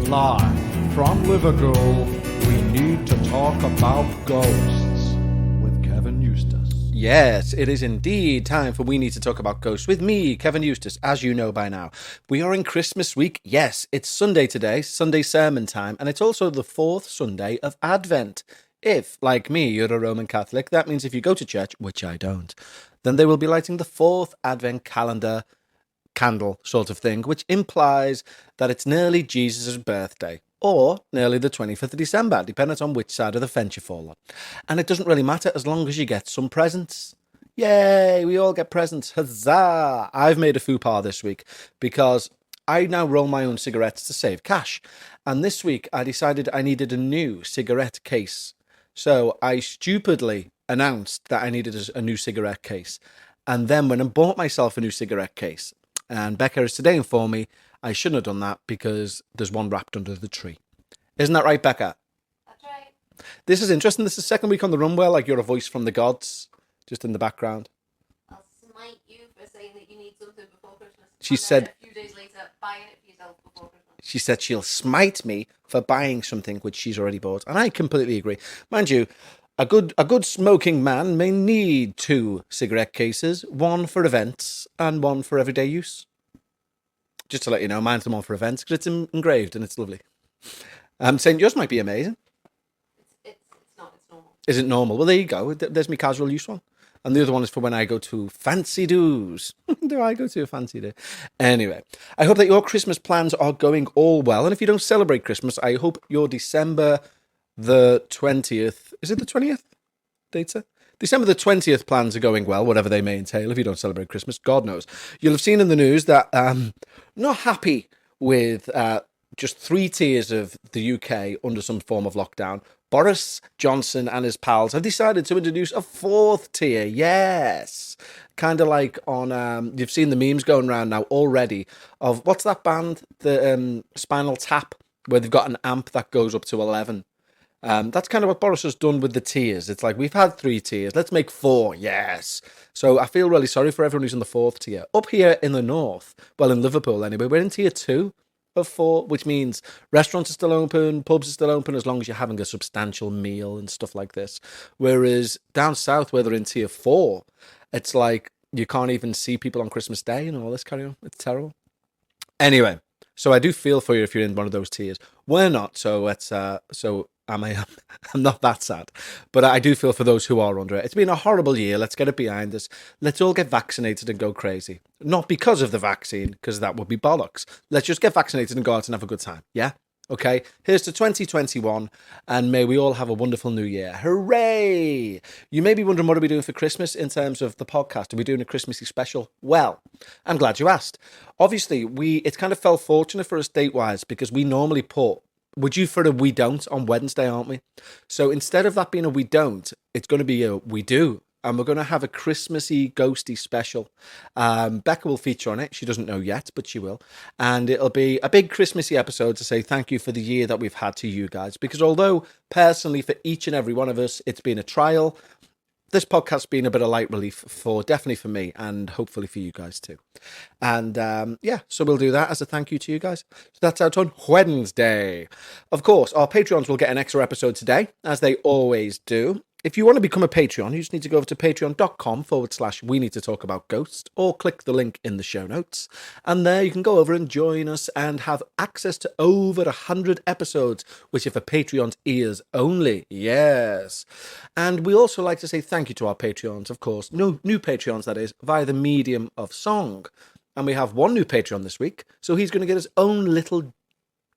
Live from Liverpool, we need to talk about ghosts with Kevin Eustace. Yes, it is indeed time for We Need to Talk About Ghosts with me, Kevin Eustace, as you know by now. We are in Christmas week. Yes, it's Sunday today, Sunday sermon time, and it's also the fourth Sunday of Advent. If, like me, you're a Roman Catholic, that means if you go to church, which I don't, then they will be lighting the fourth Advent calendar candle sort of thing, which implies that it's nearly Jesus' birthday or nearly the 25th of December, depending on which side of the fence you fall on. And it doesn't really matter as long as you get some presents. Yay, we all get presents. Huzzah! I've made a faux pas this week because I now roll my own cigarettes to save cash. And this week I decided I needed a new cigarette case. So I stupidly announced that I needed a new cigarette case. And then when I bought myself a new cigarette case, and Becca has today informed me I shouldn't have done that because there's one wrapped under the tree. Isn't that right, Becca? That's right. This is interesting. This is the second week on the run where like you're a voice from the gods, just in the background. I'll smite you for saying that you need something before Christmas. She and said then a few days later, buying it for yourself before Christmas. She said she'll smite me for buying something which she's already bought. And I completely agree. Mind you, a good smoking man may need 2 cigarette cases, one for events and one for everyday use. Just to let you know, mine's the one for events because it's engraved and it's lovely. I'm saying yours might be amazing. It's not. It's normal. Is it normal? Well, there you go. There's my casual use one. And the other one is for when I go to fancy do's. Do I go to a fancy do? Anyway, I hope that your Christmas plans are going all well. And if you don't celebrate Christmas, I hope your December the 20th, is it the 20th? Data? December the 20th plans are going well, whatever they may entail. If you don't celebrate Christmas, God knows. You'll have seen in the news that not happy with just 3 tiers of the UK under some form of lockdown. Boris Johnson and his pals have decided to introduce a 4th tier. Yes. Kind of like on, you've seen the memes going around now already of, what's that band? The Spinal Tap, where they've got an amp that goes up to 11. That's kind of what Boris has done with the tiers. It's like, we've had 3 tiers. Let's make 4. Yes. So I feel really sorry for everyone who's in the 4th tier. Up here in the north, well, in Liverpool anyway, we're in tier 2 of 4, which means restaurants are still open, pubs are still open, as long as you're having a substantial meal and stuff like this. Whereas down south, where they're in tier 4, it's like you can't even see people on Christmas Day and all this carry on. It's terrible. Anyway, so I do feel for you if you're in one of those tiers. We're not, so it's I'm not that sad, but I do feel for those who are under it. It's been a horrible year. Let's get it behind us. Let's all get vaccinated and go crazy. Not because of the vaccine, because that would be bollocks. Let's just get vaccinated and go out and have a good time. Yeah? Okay? Here's to 2021, and may we all have a wonderful new year. Hooray! You may be wondering what are we doing for Christmas in terms of the podcast. Are we doing a Christmassy special? Well, I'm glad you asked. Obviously, it kind of fell fortunate for us date-wise because we normally put Would You for a We Don't on Wednesday, aren't we? So instead of that being a We Don't, it's going to be a We Do. And we're going to have a Christmassy, ghosty special. Becca will feature on it. She doesn't know yet, but she will. And it'll be a big Christmassy episode to say thank you for the year that we've had to you guys. Because although personally for each and every one of us, it's been a trial, this podcast's been a bit of light relief definitely for me and hopefully for you guys too. And so we'll do that as a thank you to you guys. So that's out on Wednesday. Of course, our Patreons will get an extra episode today, as they always do. If you want to become a Patreon, you just need to go over to patreon.com/We Need to Talk About Ghosts, or click the link in the show notes. And there you can go over and join us and have access to over 100 episodes, which are for Patreon's ears only. Yes. And we also like to say thank you to our Patreons, of course. No new Patreons, that is, via the medium of song. And we have one new Patreon this week, so he's going to get his own little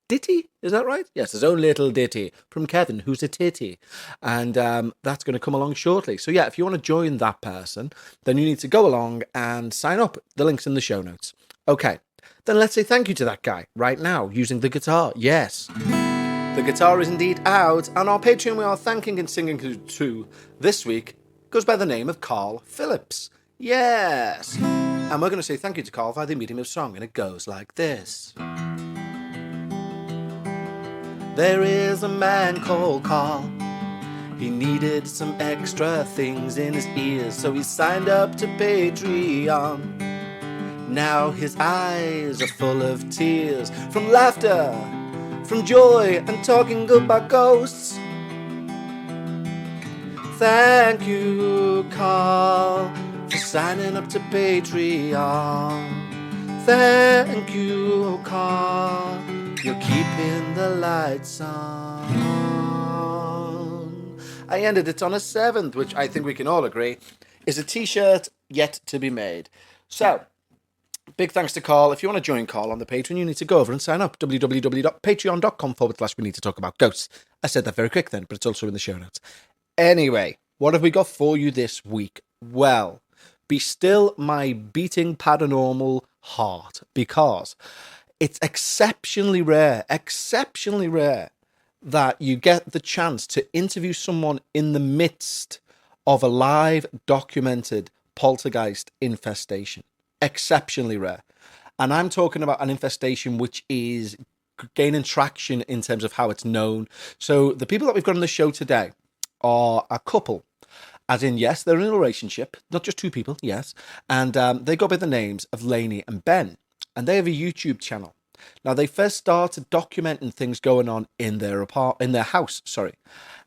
ditty, is that right? Yes, his own little ditty from Kevin, who's a titty. And that's going to come along shortly. So yeah, if you want to join that person, then you need to go along and sign up. The link's in the show notes. Okay, then let's say thank you to that guy right now using the guitar. Yes, the guitar is indeed out. And our Patreon we are thanking and singing to this week goes by the name of Carl Phillips. Yes. And we're going to say thank you to Carl via the medium of song. And it goes like this. There is a man called Carl. He needed some extra things in his ears, so he signed up to Patreon. Now his eyes are full of tears from laughter, from joy and talking about ghosts. Thank you, Carl, for signing up to Patreon. Thank you, Carl, you're keeping the lights on. I ended it on a 7th, which I think we can all agree is a t-shirt yet to be made. So, big thanks to Carl. If you want to join Carl on the Patreon, you need to go over and sign up. www.patreon.com/we need to talk about ghosts. I said that very quick then, but it's also in the show notes. Anyway, what have we got for you this week? Well, be still my beating paranormal heart, because it's exceptionally rare that you get the chance to interview someone in the midst of a live documented poltergeist infestation. Exceptionally rare. And I'm talking about an infestation which is gaining traction in terms of how it's known. So the people that we've got on the show today are a couple. As in, yes, they're in a relationship, not just two people, yes. And they go by the names of Lainey and Ben. And they have a YouTube channel. Now, they first started documenting things going on in their house.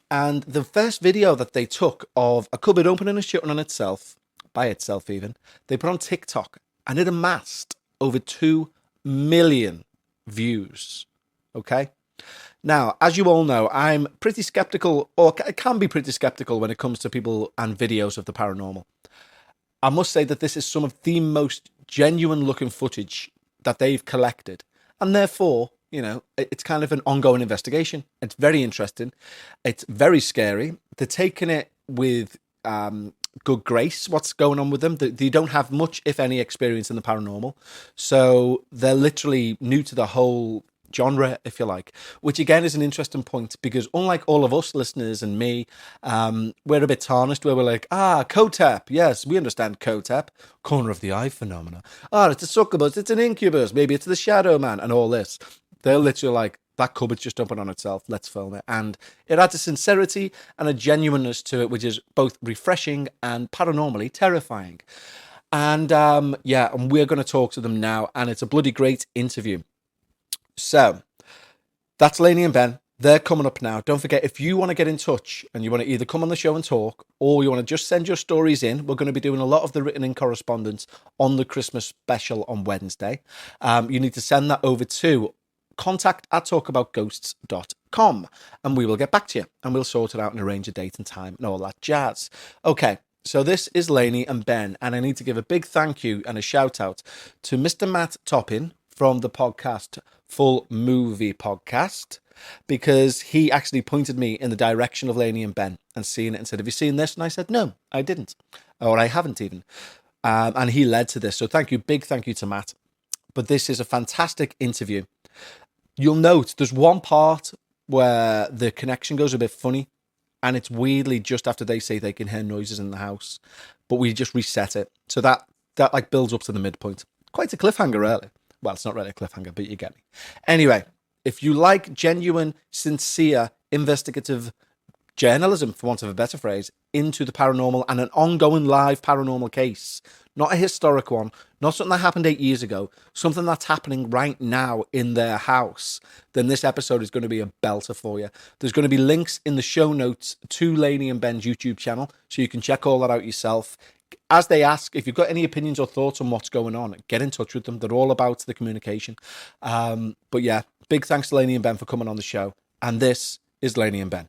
And the first video that they took of a cupboard opening and shutting on itself, by itself even, they put on TikTok, and it amassed over 2 million views. Okay? Now, as you all know, I'm pretty skeptical, or I can be pretty skeptical when it comes to people and videos of the paranormal. I must say that this is some of the most genuine looking footage that they've collected. And therefore, you know, it's kind of an ongoing investigation. It's very interesting. It's very scary. They're taking it with good grace, what's going on with them. They don't have much, if any, experience in the paranormal. So they're literally new to the whole genre, if you like, which again is an interesting point, because unlike all of us listeners and me, we're a bit tarnished where we're like, COTEP, yes, we understand COTEP, corner of the eye phenomena. It's a succubus, it's an incubus, maybe it's the shadow man and all this. They're literally like, that cupboard's just open on itself, let's film it. And it adds a sincerity and a genuineness to it, which is both refreshing and paranormally terrifying. And and we're going to talk to them now, and it's a bloody great interview. So, that's Lainey and Ben. They're coming up now. Don't forget, if you want to get in touch and you want to either come on the show and talk, or you want to just send your stories in, we're going to be doing a lot of the written in correspondence on the Christmas special on Wednesday. You need to send that over to contact@talkaboutghosts.com, and we will get back to you, and we'll sort it out and arrange a date and time and all that jazz. Okay, so this is Lainey and Ben, and I need to give a big thank you and a shout out to Mr. Matt Toppin from the podcast Full Movie Podcast, because he actually pointed me in the direction of Lainey and Ben and seen it and said, have you seen this? And I said, no, I didn't, or I haven't even. And he led to this. So thank you, big thank you to Matt. But this is a fantastic interview. You'll note there's one part where the connection goes a bit funny, and it's weirdly just after they say they can hear noises in the house, but we just reset it. So that like builds up to the midpoint. Quite a cliffhanger, really. Well, it's not really a cliffhanger, but you get me. Anyway, if you like genuine, sincere, investigative journalism, for want of a better phrase, into the paranormal and an ongoing live paranormal case, not a historic one, not something that happened 8 years ago, something that's happening right now in their house, then this episode is going to be a belter for you. There's going to be links in the show notes to Lainey and Ben's YouTube channel, so you can check all that out yourself. As they ask, if you've got any opinions or thoughts on what's going on, get in touch with them. They're all about the communication. But yeah, big thanks to Lainey and Ben for coming on the show. And this is Lainey and Ben.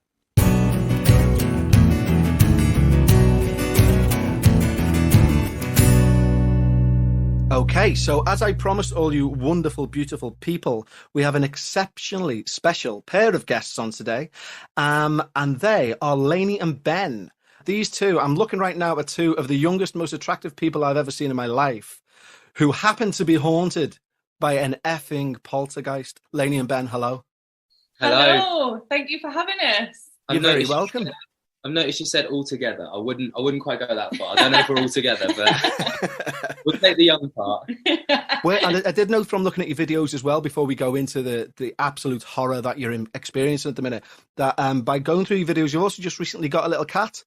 Okay, so as I promised all you wonderful, beautiful people, we have an exceptionally special pair of guests on today. And they are Lainey and Ben. These two, I'm looking right now at two of the youngest, most attractive people I've ever seen in my life, who happen to be haunted by an effing poltergeist. Lainey and Ben, hello. Hello. Thank you for having us. You're very welcome. I've noticed you said all together. I wouldn't quite go that far. I don't know if we're all together, but we'll take the young part. Well, and I did know from looking at your videos as well, before we go into the absolute horror that you're experiencing at the minute, that by going through your videos, you've also just recently got a little cat.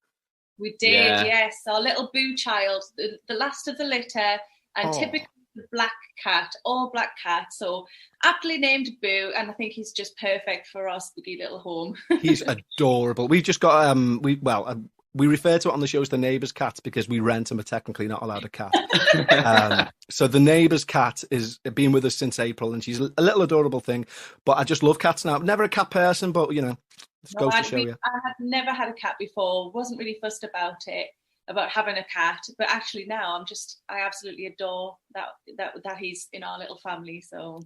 We did, yes. Our little boo child, the last of the litter, and the black cat, all black cat. So aptly named Boo, and I think he's just perfect for our spooky little home. He's adorable. We've just got we refer to it on the show as the neighbour's cat because we rent and we're technically not allowed a cat. So the neighbour's cat is been with us since April, and she's a little adorable thing. But I just love cats now. Never a cat person, but you know, it goes to show you. I had never had a cat before. Wasn't really fussed about it, about having a cat. But actually now I absolutely adore that he's in our little family. So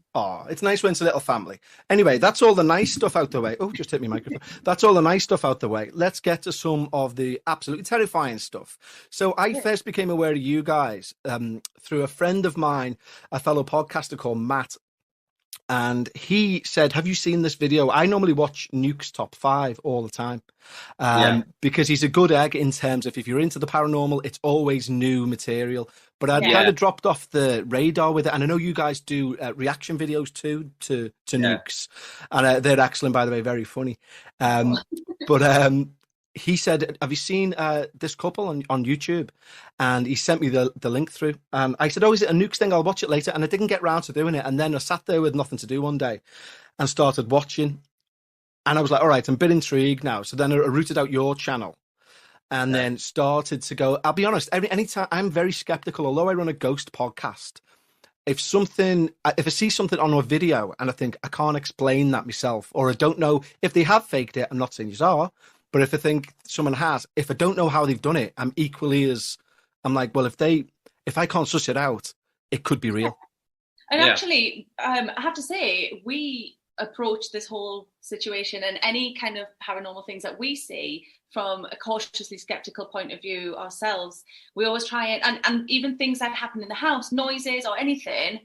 it's nice when it's a little family. Anyway, that's all the nice stuff out the way. Oh, just hit me microphone. That's all the nice stuff out the way. Let's get to some of the absolutely terrifying stuff. So I first became aware of you guys through a friend of mine, a fellow podcaster called Matt. And he said, have you seen this video? I normally watch Nuke's Top 5 all the time because he's a good egg in terms of if you're into the paranormal, it's always new material. But I'd kind of dropped off the radar with it. And I know you guys do reaction videos too to Nuke's. And they're excellent, by the way, very funny. But he said, have you seen this couple on YouTube? And he sent me the link through. I said, oh, is it a Nuke's thing? I'll watch it later. And I didn't get round to doing it. And then I sat there with nothing to do one day and started watching. And I was like, all right, I'm a bit intrigued now. So then I rooted out your channel and then started to go. I'll be honest, anytime I'm very skeptical, although I run a ghost podcast. If I see something on a video and I think I can't explain that myself, or I don't know if they have faked it, I'm not saying you are. But if I think someone has, if I don't know how they've done it, I'm like, well, if I can't suss it out, it could be real. And actually, I have to say, we approach this whole situation and any kind of paranormal things that we see from a cautiously skeptical point of view ourselves. We always try and even things that happen in the house, noises or anything,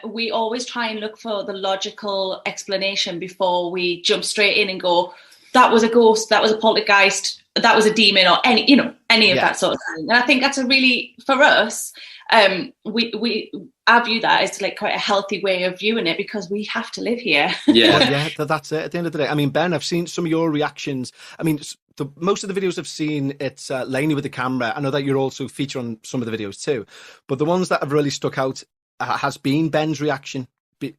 we always try and look for the logical explanation before we jump straight in and go, that was a ghost, that was a poltergeist, that was a demon, or any of that sort of thing. And I think that's a really, for us, I view that as like quite a healthy way of viewing it because we have to live here. That's it. At the end of the day, I mean, Ben, I've seen some of your reactions. I mean, most of the videos I've seen, it's Lainey with the camera. I know that you're also featured on some of the videos too, but the ones that have really stuck out has been Ben's reaction.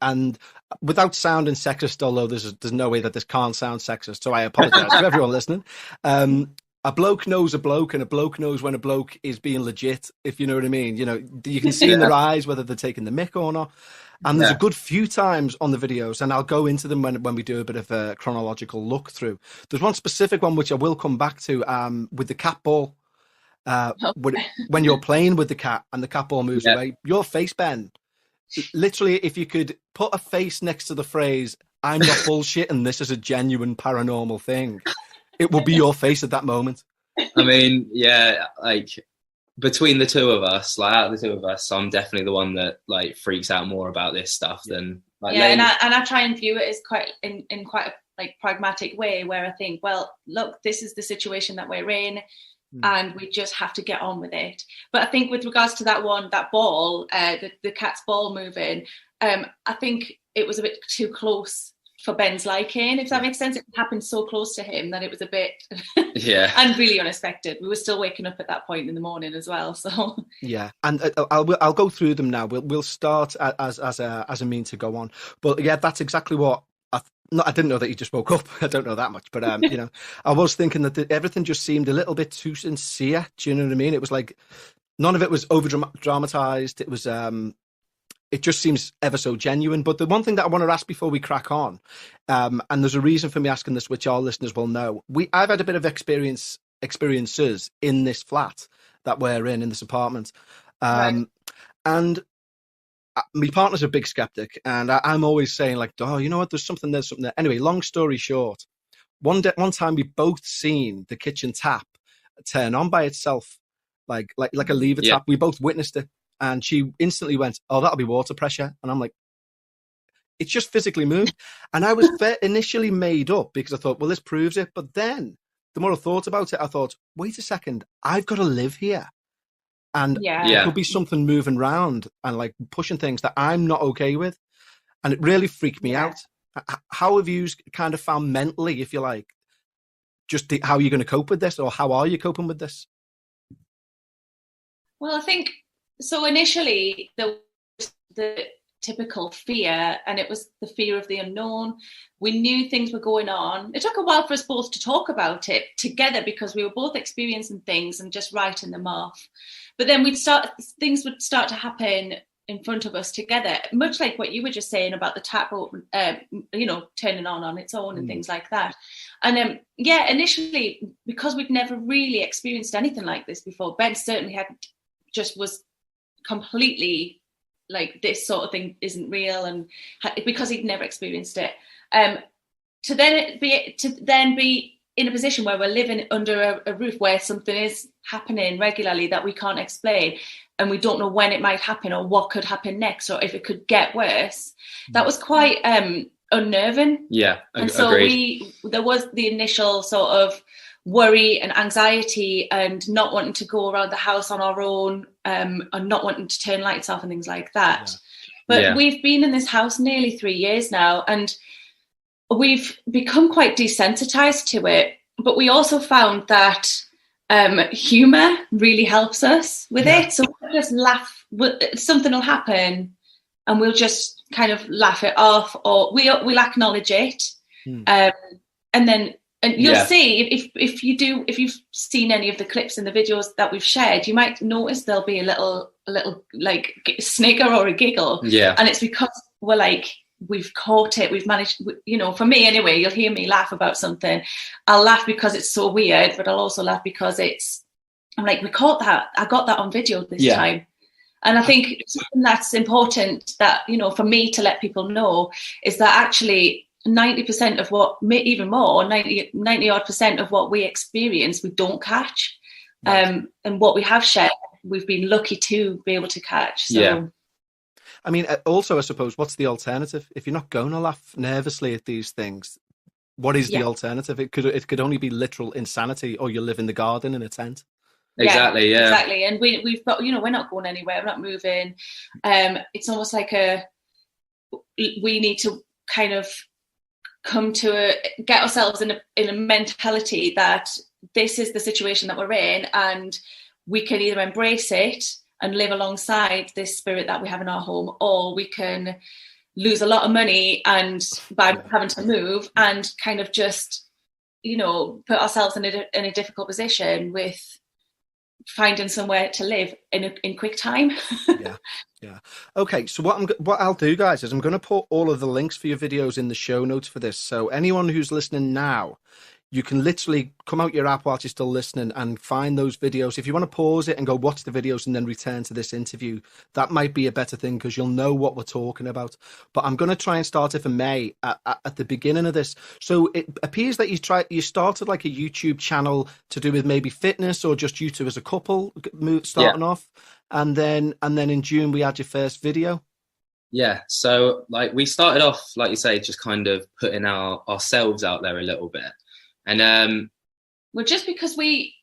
And without sounding sexist, although there's no way that this can't sound sexist, so I apologize to everyone listening. A bloke knows a bloke, and a bloke knows when a bloke is being legit, if you know what I mean. You know, you can see in their eyes whether they're taking the mick or not. And there's a good few times on the videos, and I'll go into them when we do a bit of a chronological look through. There's one specific one which I will come back to with the cat ball. When you're playing with the cat and the cat ball moves away, your face, Ben. Literally, if you could put a face next to the phrase, I'm not bullshitting, this is a genuine paranormal thing, it will be your face at that moment. I mean, like between the two of us, like out of the two of us, I'm definitely the one that like freaks out more about this stuff than like and I try and view it as quite in quite a like pragmatic way where I think, well, look, this is the situation that we're in. And we just have to get on with it. But I think with regards to that ball, the cat's ball moving, I think it was a bit too close for Ben's liking, if that makes sense. It happened so close to him that it was a bit and really unexpected. We were still waking up at that point in the morning as well. So and I'll go through them now. We'll start as a mean to go on. But that's exactly what. I didn't know that you just woke up. I don't know that much, but I was thinking that everything just seemed a little bit too sincere. Do you know what I mean? It was like none of it was over dramatized. It was it just seems ever so genuine. But the one thing that I want to ask before we crack on, and there's a reason for me asking this, which our listeners will know. I've had a bit of experiences in this flat that we're in this apartment, and my partner's a big skeptic, and I'm always saying like, oh, you know what? There's something there. Anyway, long story short, one time we both seen the kitchen tap turn on by itself, like a lever tap. We both witnessed it, and she instantly went, "Oh, that'll be water pressure," and I'm like, "It's just physically moved." And I was initially made up because I thought, well, this proves it. But then the more I thought about it, I thought, wait a second, I've got to live here. And there could be something moving around and like pushing things that I'm not okay with. And it really freaked me out. How have you kind of found mentally, if you like, just how you're going to cope with this, or how are you coping with this? Well, I think so. Initially, there the typical fear, and it was the fear of the unknown. We knew things were going on. It took a while for us both to talk about it together because we were both experiencing things and just writing them off. But then things would start to happen in front of us together, much like what you were just saying about the tap open, turning on its own and things like that. And initially, because we'd never really experienced anything like this before, Ben certainly was completely like, this sort of thing isn't real, and because he'd never experienced it. To then be in a position where we're living under a roof where something is happening regularly that we can't explain, and we don't know when it might happen or what could happen next, or if it could get worse. That was quite unnerving. Yeah, and so agreed. There was the initial sort of worry and anxiety and not wanting to go around the house on our own, and not wanting to turn lights off and things like that. Yeah. But we've been in this house nearly 3 years now, and we've become quite desensitized to it. But we also found that humor really helps us with it. So we'll just laugh. Something will happen and we'll just kind of laugh it off, or we'll acknowledge it. And you'll see if you've seen any of the clips and the videos that we've shared, you might notice there'll be a little like snigger or a giggle. Yeah. And it's because we're like, we've caught it, we've managed, for me anyway, you'll hear me laugh about something. I'll laugh because it's so weird, but I'll also laugh because I'm like, we caught that. I got that on video this time. And I think something that's important that, for me to let people know is that actually 90% of what, even more, 90 odd percent of what we experience, we don't catch. And what we have shared, we've been lucky to be able to catch. So. Yeah. I mean, also, I suppose, what's the alternative? If you're not going to laugh nervously at these things, what is the alternative? It could only be literal insanity, or you live in the garden in a tent. Exactly. Yeah. Exactly. And we've got, we're not going anywhere. We're not moving. It's almost like we need to kind of get ourselves in a mentality that this is the situation that we're in, and we can either embrace it and live alongside this spirit that we have in our home, or we can lose a lot of money and by having to move and kind of just, put ourselves in a difficult position with finding somewhere to live in quick time. Yeah. Okay, so what I'll do, guys, is I'm going to put all of the links for your videos in the show notes for this. So anyone who's listening now, you can literally come out your app whilst you're still listening and find those videos. If you want to pause it and go watch the videos and then return to this interview, that might be a better thing because you'll know what we're talking about. But I'm going to try and start it for May at the beginning of this. So it appears that you started like a YouTube channel to do with maybe fitness, or just you two as a couple starting off. And then in June, we had your first video. Yeah, so like we started off, like you say, just kind of putting ourselves out there a little bit. And well, just because we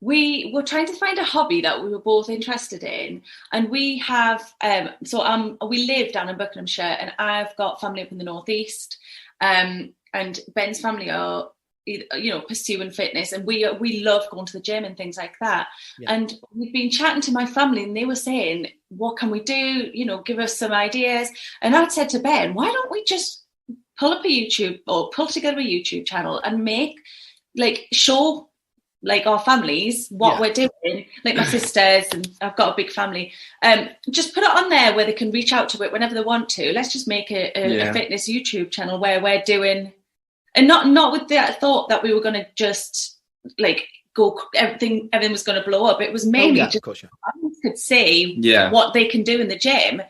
were trying to find a hobby that we were both interested in, and we have we live down in Buckinghamshire, and I've got family up in the northeast, and Ben's family are pursuing fitness, and we love going to the gym and things like that. And we've been chatting to my family, and they were saying, what can we do, give us some ideas. And I'd said to Ben, why don't we just pull together a YouTube channel and show our families what we're doing, like my sisters, and I've got a big family. Just put it on there where they can reach out to it whenever they want to. Let's just make a fitness YouTube channel where we're doing, and not with that thought that we were going to just go, everything was going to blow up. It was mainly just families could see what they can do in the gym.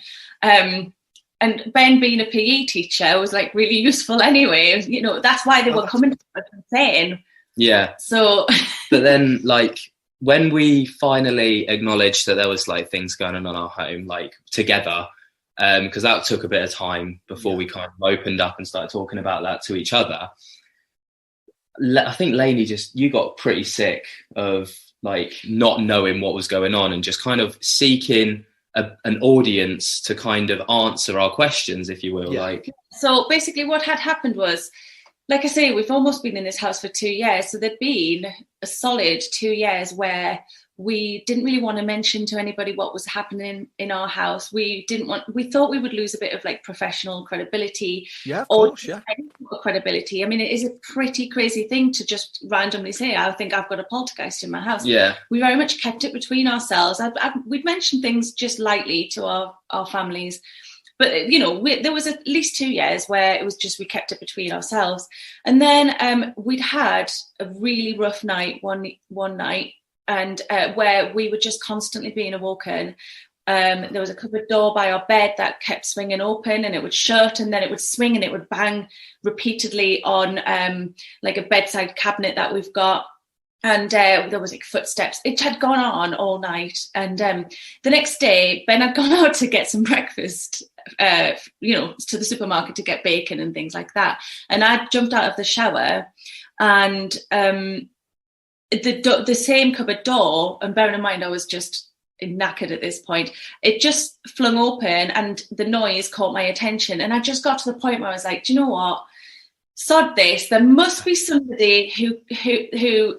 And Ben being a PE teacher was really useful anyway. That's why they were coming to us and saying. Yeah. So. But then when we finally acknowledged that there was things going on in our home, together, because that took a bit of time before we kind of opened up and started talking about that to each other. I think Lainey, you got pretty sick of not knowing what was going on and just kind of seeking an audience to kind of answer our questions, if you will. So basically what had happened was, like I say, we've almost been in this house for 2 years. So there'd been a solid 2 years where We didn't really want to mention to anybody what was happening in our house. We thought we would lose a bit of like professional credibility. Yeah, of or course, yeah. credibility. I mean, it is a pretty crazy thing to just randomly say, I think I've got a poltergeist in my house. Yeah. We very much kept it between ourselves. We'd mentioned things just lightly to our families. But, you know, there was at least 2 years where it was just we kept it between ourselves. And then we'd had a really rough night one night, and where we were just constantly being awoken. There was a cupboard door by our bed that kept swinging open, and it would shut, and then it would swing, and it would bang repeatedly on like a bedside cabinet that we've got. And there was like footsteps. It had gone on all night. And the next day, Ben had gone out to get some breakfast, you know, to the supermarket to get bacon and things like that. And I jumped out of the shower, and the same cupboard door, and bearing in mind I was just knackered at this point, it just flung open, and the noise caught my attention. And I just got to the point where I was like, do you know what? Sod this. There must be somebody who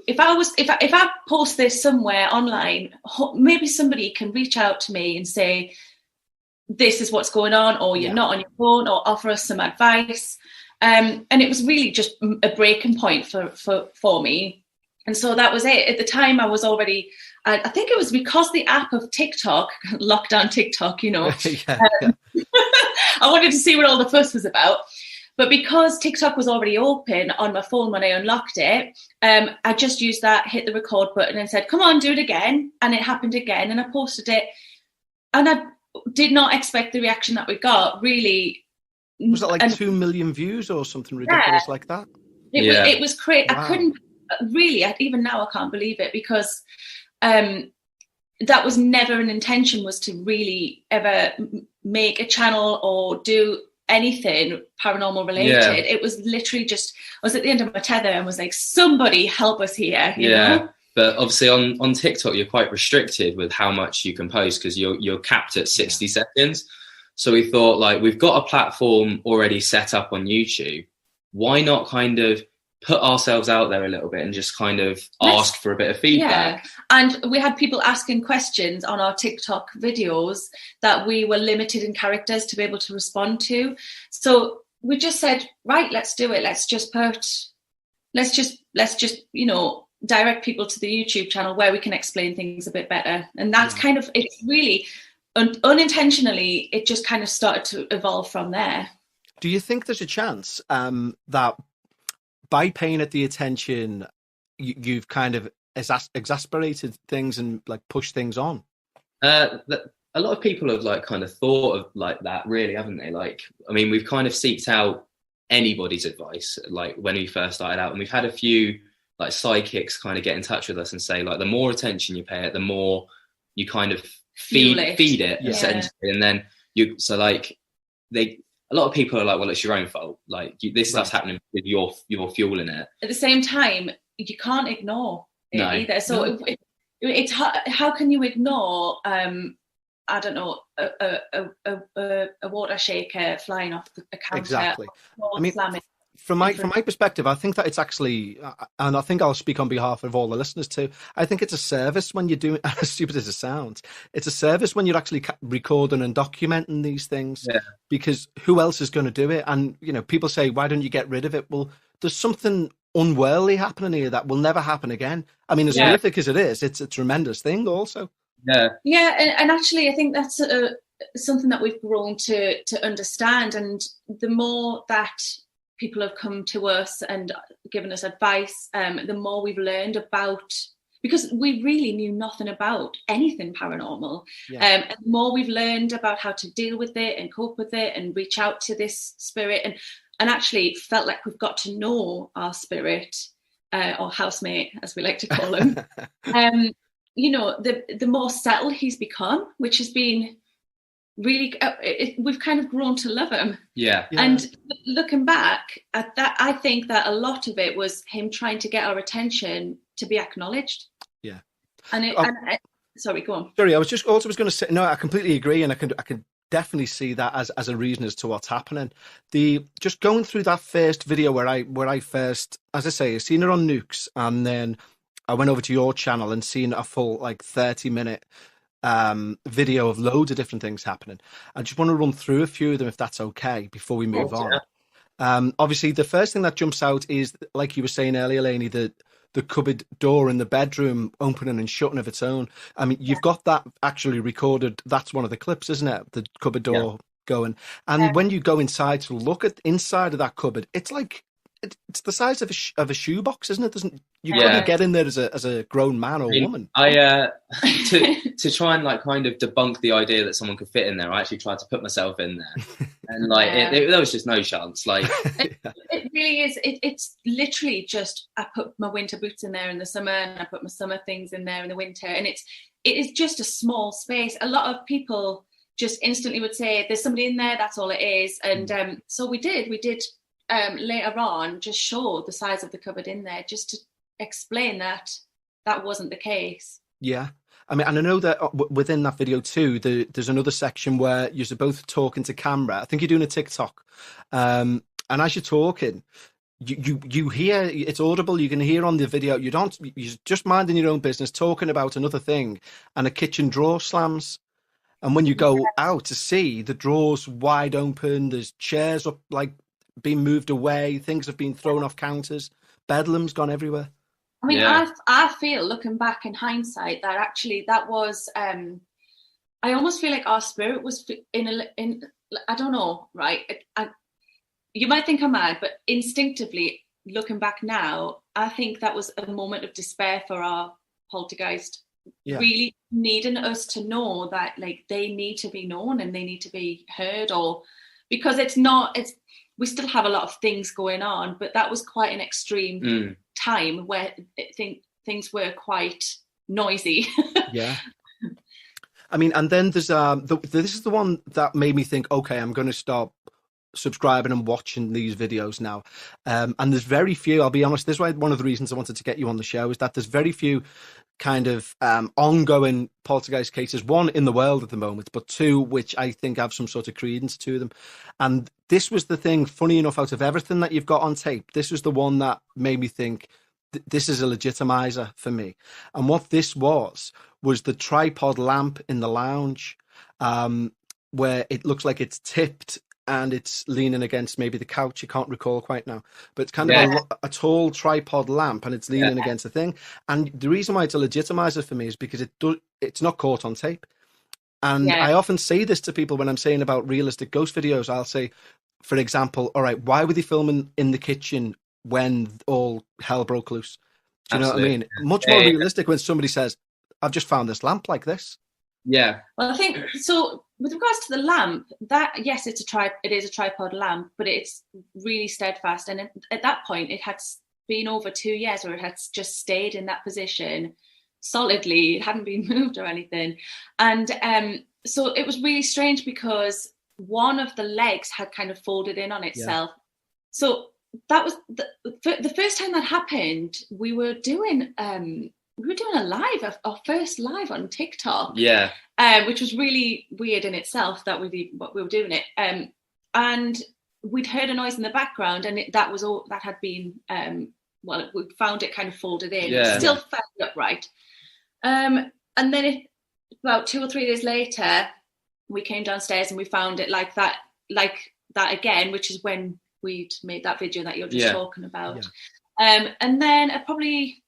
if I post this somewhere online, maybe somebody can reach out to me and say, this is what's going on, or you're not on your phone, or offer us some advice. And it was really just a breaking point for me. And so that was it. At the time, I was already, I think it was because the app of TikTok, lockdown TikTok, you know, I wanted to see what all the fuss was about. But because TikTok was already open on my phone when I unlocked it, I just used that, hit the record button and said, come on, do it again. And it happened again. And I posted it. And I did not expect the reaction that we got, really. Was it like 2 million views or something ridiculous like that? It was crazy. Wow. I couldn't really, even now I can't believe it, because that was never an intention, was to really ever make a channel or do anything paranormal related. It was literally just, I was at the end of my tether and was like, somebody help us here, you know? But obviously on TikTok you're quite restricted with how much you can post, because you're capped at 60 seconds. So we thought, like, we've got a platform already set up on YouTube, why not kind of put ourselves out there a little bit and just kind of ask for a bit of feedback. Yeah. And we had people asking questions on our TikTok videos that we were limited in characters to be able to respond to. So we just said, right, let's do it. Let's just, you know, direct people to the YouTube channel where we can explain things a bit better. And that's kind of, it's really unintentionally, it just kind of started to evolve from there. Do you think there's a chance that by paying it the attention, you've kind of exasperated things and like pushed things on? A lot of people have like kind of thought of like that, really, haven't they? Like, I mean, we've kind of seeked out anybody's advice, like when we first started out, and we've had a few like psychics kind of get in touch with us and say, like, the more attention you pay it, the more you kind of feed it essentially. And then a lot of people are like, well, it's your own fault. Like, this stuff's happening with you're fueling it. At the same time, you can't ignore it either. So it's how can you ignore? I don't know, a water shaker flying off a counter. Exactly. I mean, from my perspective, I think that it's actually, and I think I'll speak on behalf of all the listeners too, I think it's a service when you're doing, as stupid as it sounds, it's a service when you're actually recording and documenting these things, because who else is going to do it? And, you know, people say, why don't you get rid of it? Well, there's something unworldly happening here that will never happen again. I mean, as horrific as it is, it's a tremendous thing also. And actually, I think that's something that we've grown to understand. And the more that people have come to us and given us advice, the more we've learned about, because we really knew nothing about anything paranormal. And the more we've learned about how to deal with it and cope with it and reach out to this spirit, and actually felt like we've got to know our spirit, or housemate, as we like to call him. You know, the more settled he's become, which has been really, we've kind of grown to love him. And looking back at that, I think that a lot of it was him trying to get our attention to be acknowledged. Sorry, go on. Sorry, I was just also going to say, no, I completely agree, and I can definitely see that as a reason as to what's happening. Just going through that first video where I first, as I say, I seen it on Nukes, and then I went over to your channel and seen a full like 30-minute video of loads of different things happening. I just want to run through a few of them if that's okay before we move on. Obviously, the first thing that jumps out is, like you were saying earlier, Lainey, the cupboard door in the bedroom opening and shutting of its own. I mean, you've got that actually recorded. That's one of the clips, isn't it? The cupboard door going. And when you go inside to look at inside of that cupboard, it's like it's the size of a shoebox, isn't it? You couldn't get in there as a grown man or woman. I to try and like kind of debunk the idea that someone could fit in there, I actually tried to put myself in there, and like there was just no chance. Like it really is. It's literally just I put my winter boots in there in the summer, and I put my summer things in there in the winter, and it is just a small space. A lot of people just instantly would say, "There's somebody in there. That's all it is." And so we did. Later on, just show the size of the cupboard in there, just to explain that wasn't the case. Yeah. I mean, and I know that within that video too, there's another section where you're both talking to camera. I think you're doing a TikTok. And as you're talking, you hear, it's audible, you can hear on the video, you're just minding your own business, talking about another thing, and a kitchen drawer slams. And when you go out to see, the drawers wide open, there's chairs up, like, being moved away, things have been thrown off counters, bedlam's gone everywhere. I mean, I feel, looking back in hindsight, that actually that was I almost feel like our spirit was in I don't know, right? You might think I'm mad, but instinctively looking back now, I think that was a moment of despair for our poltergeist, really needing us to know that like they need to be known and they need to be heard, or because we still have a lot of things going on, but that was quite an extreme time where things were quite noisy. Yeah. I mean, and then there's this is the one that made me think, okay, I'm going to start subscribing and watching these videos now. And there's very few, I'll be honest, this is why one of the reasons I wanted to get you on the show is that there's very few kind of ongoing poltergeist cases, one in the world at the moment, but two which I think have some sort of credence to them. And this was the thing, funny enough, out of everything that you've got on tape, this was the one that made me think this is a legitimizer for me. And what this was the tripod lamp in the lounge, where it looks like it's tipped and it's leaning against maybe the couch. You can't recall quite now, but it's kind of a tall tripod lamp and it's leaning against a thing. And the reason why it's a legitimizer for me is because it's not caught on tape. And I often say this to people when I'm saying about realistic ghost videos. I'll say, for example, all right, why were they filming in the kitchen when all hell broke loose? Do you know what I mean? Much more realistic when somebody says, I've just found this lamp like this. Yeah. Well, I think so. With regards to the lamp, that yes, it is a tripod lamp, but it's really steadfast. And at that point, it had been over 2 years where it had just stayed in that position solidly. It hadn't been moved or anything. And so it was really strange because one of the legs had kind of folded in on itself. Yeah. So that was the first time that happened. We were doing a live, our first live on TikTok. Yeah. Which was really weird in itself that we were doing it. And we'd heard a noise in the background, and that had been we found it kind of folded in. Yeah. Still found upright. And then about 2 or 3 days later, we came downstairs and we found it like that again, which is when we'd made that video that you're just talking about. Yeah. And then probably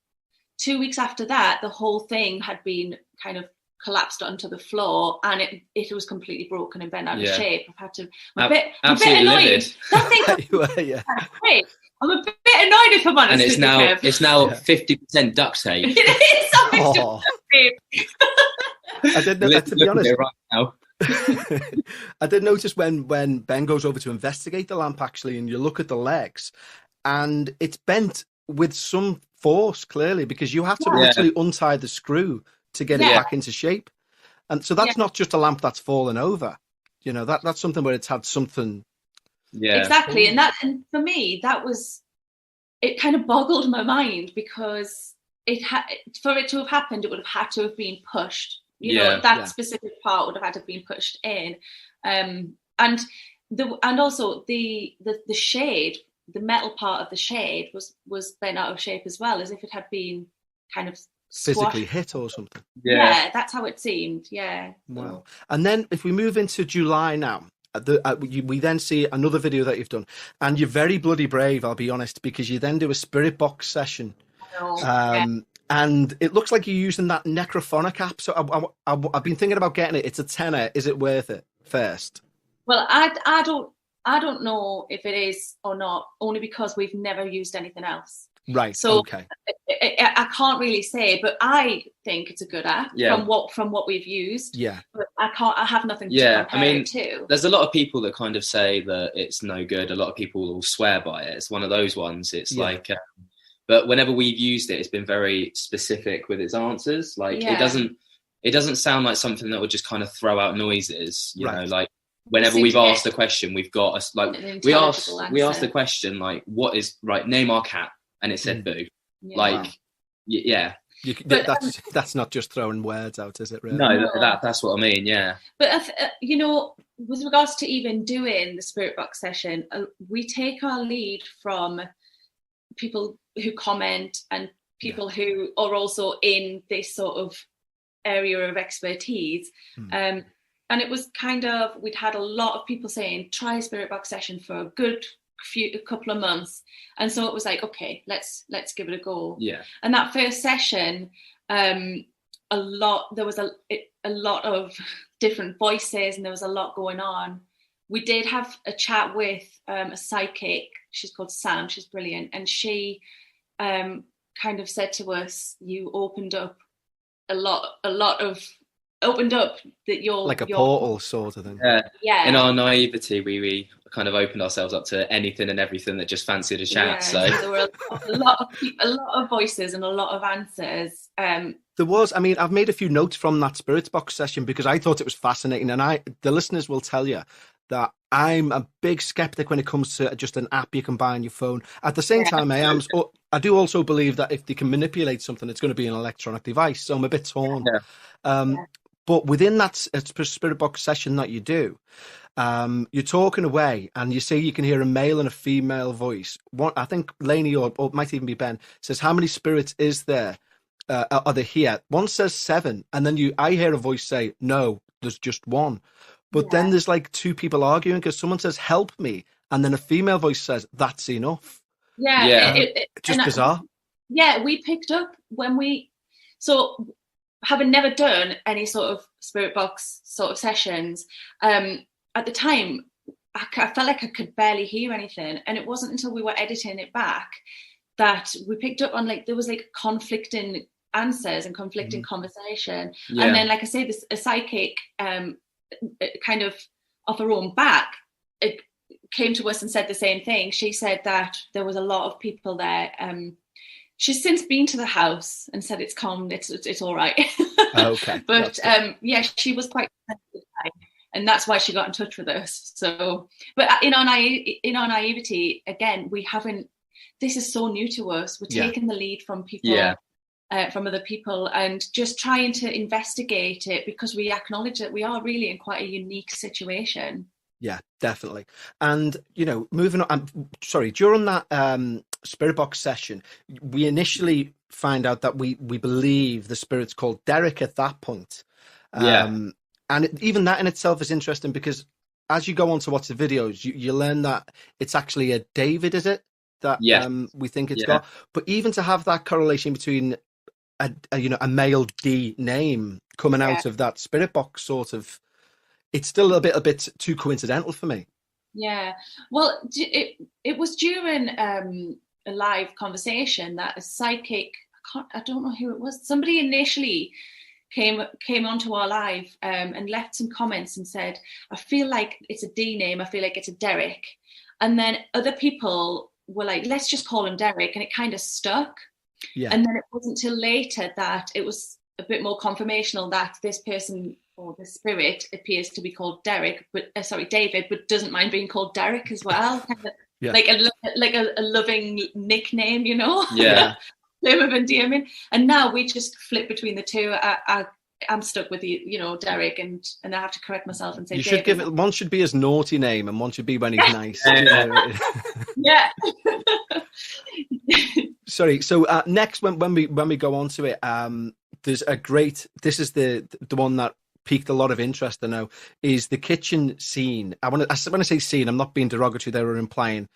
2 weeks after that, the whole thing had been kind of collapsed onto the floor, and it was completely broken and bent out of shape. I've had to. I'm a bit annoyed. I'm a bit annoyed if I'm honest. And it's now 50% duct tape. It is something duct tape. I did know, to be honest. Right now. I did notice when Ben goes over to investigate the lamp actually, and you look at the legs, and it's bent with some force clearly, because you have to literally untie the screw to get it back into shape. And so that's not just a lamp that's fallen over, you know, that's something where it's had something. Yeah, exactly. And for me, it kind of boggled my mind, because for it to have happened, it would have had to have been pushed, you know, that specific part would have had to have been pushed in. And also the shade, the metal part of the shade was bent out of shape as well, as if it had been kind of physically squashed. hit or something. Yeah, that's how it seemed. Yeah. Wow. And then if we move into July now, we then see another video that you've done, and you're very bloody brave, I'll be honest, because you then do a spirit box session. And it looks like you're using that necrophonic app. So I've been thinking about getting it. It's a tenner. Is it worth it first? Well, I don't know if it is or not, only because we've never used anything else. Right. So okay. I can't really say, but I think it's a good app from what we've used. Yeah. But I have nothing to compare it to. There's a lot of people that kind of say that it's no good. A lot of people will swear by it. It's one of those ones. It's like, but whenever we've used it, it's been very specific with its answers. Like it doesn't sound like something that would just kind of throw out noises. You know, like whenever we've asked a question, we've got us like we asked the question like, what is right? Name our cat. And it said boo. Like, that's not just throwing words out, is it? Really? No, that's what I mean. Yeah. But you know, with regards to even doing the spirit box session, we take our lead from people who comment and people who are also in this sort of area of expertise. And it was kind of, we'd had a lot of people saying, try a spirit box session for a couple of months, and so it was like, okay, let's give it a go. And that first session, there was a lot of different voices, and there was a lot going on. We did have a chat with a psychic. She's called Sam. She's brilliant, and she kind of said to us, you opened up that you're like a portal sort of thing. Yeah. In our naivety, we kind of opened ourselves up to anything and everything that just fancied a chat. So there were a lot of voices and a lot of answers. There was. I mean, I've made a few notes from that spirit box session because I thought it was fascinating, and the listeners will tell you that I'm a big skeptic when it comes to just an app you can buy on your phone. At the same time, I do also believe that if they can manipulate something, it's going to be an electronic device. So I'm a bit torn. But within that spirit box session that you do, you're talking away, and you say you can hear a male and a female voice. I think Lainey or it might even be Ben says, "How many spirits is there? Are there here?" One says 7, and then I hear a voice say, "No, there's just one." But then there's like 2 people arguing because someone says, "Help me," and then a female voice says, "That's enough." Just bizarre. We picked up having never done any sort of spirit box sort of sessions, at the time, I felt like I could barely hear anything. And it wasn't until we were editing it back that we picked up on there was conflicting answers and conflicting conversation. And then, like I say, a psychic kind of off her own back, it came to us and said the same thing. She said that there was a lot of people there. She's since been to the house and said it's calm, it's all right. Okay. But she was quite sensitive, and that's why she got in touch with us. So, but in our naivety, again, we haven't. This is so new to us. We're taking the lead from people, from other people, and just trying to investigate it because we acknowledge that we are really in quite a unique situation. Yeah, definitely. And moving on. During that spirit box session, we initially find out that we believe the spirit's called Derek at that point. And even that in itself is interesting because as you go on to watch the videos, you learn that it's actually a David, is it? That we think it's got. But even to have that correlation between a male D name coming out of that spirit box sort of, it's still a bit too coincidental for me. Yeah. Well, it was during a live conversation that a psychic, I don't know who it was, somebody initially came onto our live and left some comments and said, I feel like it's a D name, I feel like it's a Derek. And then other people were like, let's just call him Derek, and it kind of stuck. And then it wasn't till later that it was a bit more confirmational that this person or the spirit appears to be called David, but doesn't mind being called Derek as well. Like a loving nickname, term of endearment. And now we just flip between the two. I'm stuck with Derek, and I have to correct myself and say you should give it. One should be his naughty name, and one should be when he's nice. Sorry. So next, when we go on to it, there's a great. This is the one that piqued a lot of interest. I know is the kitchen scene. When I say scene, I'm not being derogatory there or implying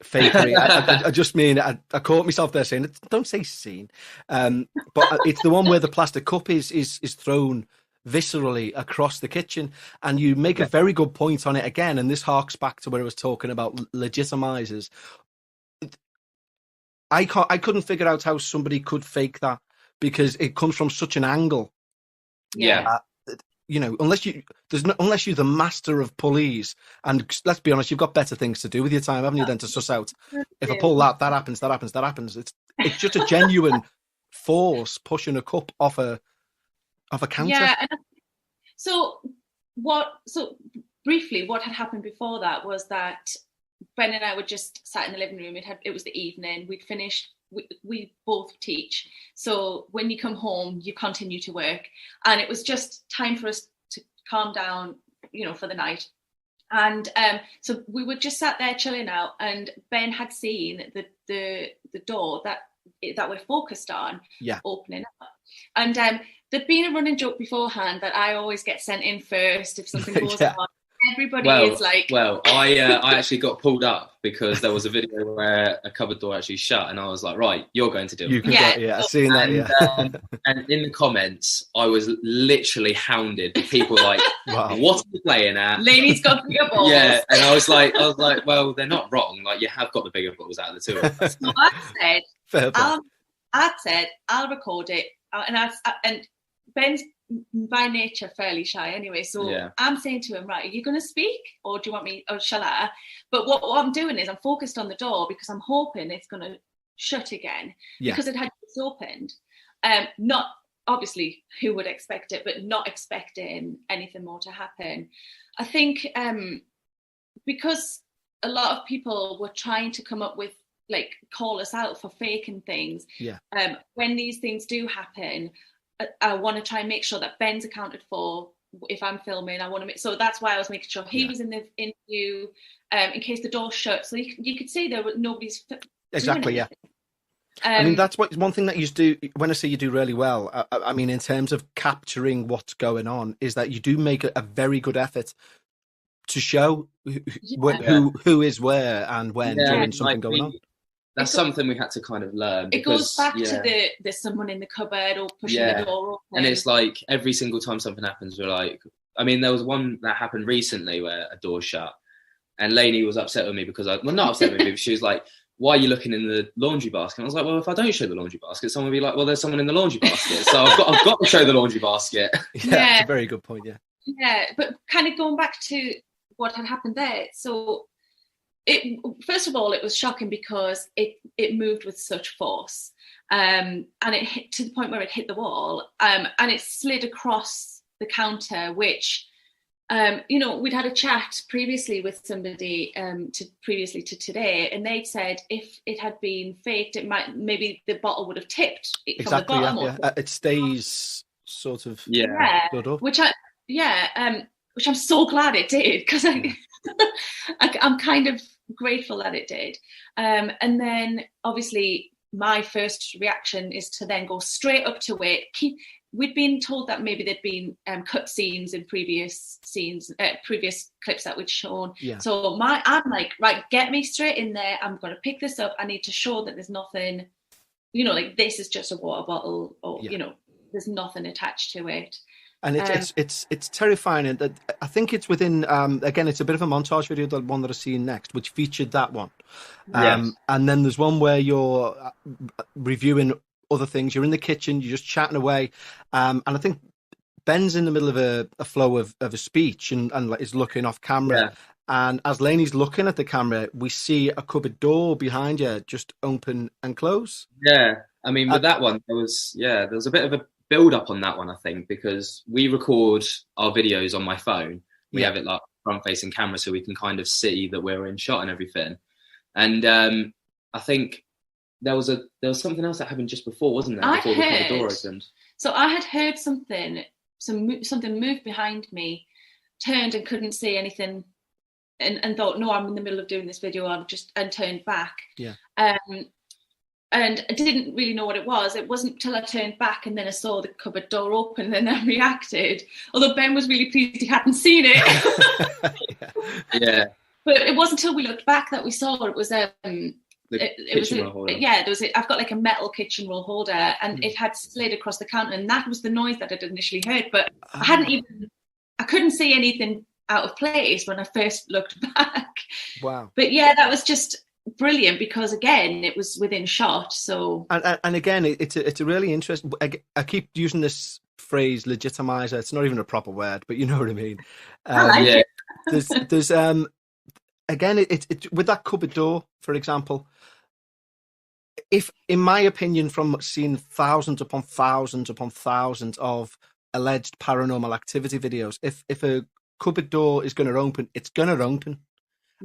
fakery. I just mean I caught myself there saying don't say scene, but it's the one where the plastic cup is thrown viscerally across the kitchen, and you make a very good point on it again. And this harks back to where I was talking about legitimizers. I couldn't figure out how somebody could fake that because it comes from such an angle. Yeah. Unless you're the master of pulleys, and let's be honest, you've got better things to do with your time, haven't you, than to suss out if I pull that happens. It's just a genuine force pushing a cup off a counter. Yeah. So briefly, what had happened before that was that Ben and I were just sat in the living room. It was the evening. We'd finished. We both teach, so when you come home, you continue to work, and it was just time for us to calm down, for the night. And so we were just sat there chilling out, and Ben had seen the door that we're focused on opening up, and there'd been a running joke beforehand that I always get sent in first if something goes on. Everybody is like... Well, I actually got pulled up because there was a video where a cupboard door actually shut, and I was like, right, you're going to do it. I've seen that, and in the comments, I was literally hounded with people like, wow, what are you playing at? Lainey's got bigger balls. Yeah, and I was like, well, they're not wrong. Like, you have got the bigger balls out of the two of us. So I said, I'll record it. And Ben's by nature fairly shy anyway, so I'm saying to him, right, are you going to speak or do you want me, or shall I? But what I'm doing is I'm focused on the door because I'm hoping it's going to shut again because it had just opened. Not obviously who would expect it, but not expecting anything more to happen. I think because a lot of people were trying to come up with, like, call us out for faking things. When these things do happen, I want to try and make sure that Ben's accounted for. If I'm filming, I want to make, so that's why I was making sure he was in the interview, in case the door shut, so you could see there was nobody's exactly. I mean, that's one thing that you do when I say you do really well. I mean, in terms of capturing what's going on, is that you do make a very good effort to show who is where and when during something going on. That's something we had to kind of learn. It goes back to there's someone in the cupboard or pushing the door open. And it's like every single time something happens, we're like, I mean, there was one that happened recently where a door shut, and Lainey was upset with me because not upset with me, but she was like, why are you looking in the laundry basket? And I was like, well, if I don't show the laundry basket, someone will be like, well, there's someone in the laundry basket. So I've got to show the laundry basket. That's a very good point, Yeah, but kind of going back to what had happened there. So first of all, it was shocking because it moved with such force, and it hit to the point where it hit the wall, and it slid across the counter, which, we'd had a chat previously with somebody previously to today, and they'd said if it had been faked, maybe the bottle would have tipped from the bottom. It stays sort of which I'm so glad it did, because I'm kind of grateful that it did. And then obviously my first reaction is to then go straight up to it. We'd been told that maybe there'd been cut scenes in previous clips that we'd shown. So I'm like, right, get me straight in there. I'm going to pick this up. I need to show that there's nothing, like this is just a water bottle, or there's nothing attached to it. And it's terrifying, and I think it's within again, it's a bit of a montage video, the one that I've seen next, which featured that one. And then there's one where you're reviewing other things. You're in the kitchen, you're just chatting away, and I think Ben's in the middle of a flow of a speech and is looking off camera. And as Lainey's looking at the camera, we see a cupboard door behind you just open and close. I mean, with that one, there was a bit of a build up on that one, I think, because we record our videos on my phone. We have it like front facing camera, so we can kind of see that we're in shot and everything. And I think there was something else that happened just before, wasn't there? Before the door opened. So I had heard something moved behind me, turned and couldn't see anything, and thought, no, I'm in the middle of doing this video. And turned back. and I didn't really know what it was. It wasn't till I turned back and then I saw the cupboard door open and then I reacted. Although Ben was really pleased he hadn't seen it. Yeah. But it wasn't until we looked back that we saw it was Kitchen roll holder. I've got like a metal kitchen roll holder, and it had slid across the counter, and that was the noise that I'd initially heard. But I couldn't see anything out of place when I first looked back. Wow. But yeah, that was just brilliant because again, it was within shot. So and again, it's a really interesting. I keep using this phrase legitimizer. It's not even a proper word, but you know what I mean. I like it. There's again, it with that cupboard door, for example. If, in my opinion, from seeing thousands upon thousands upon thousands of alleged paranormal activity videos, if a cupboard door is going to open, it's going to open.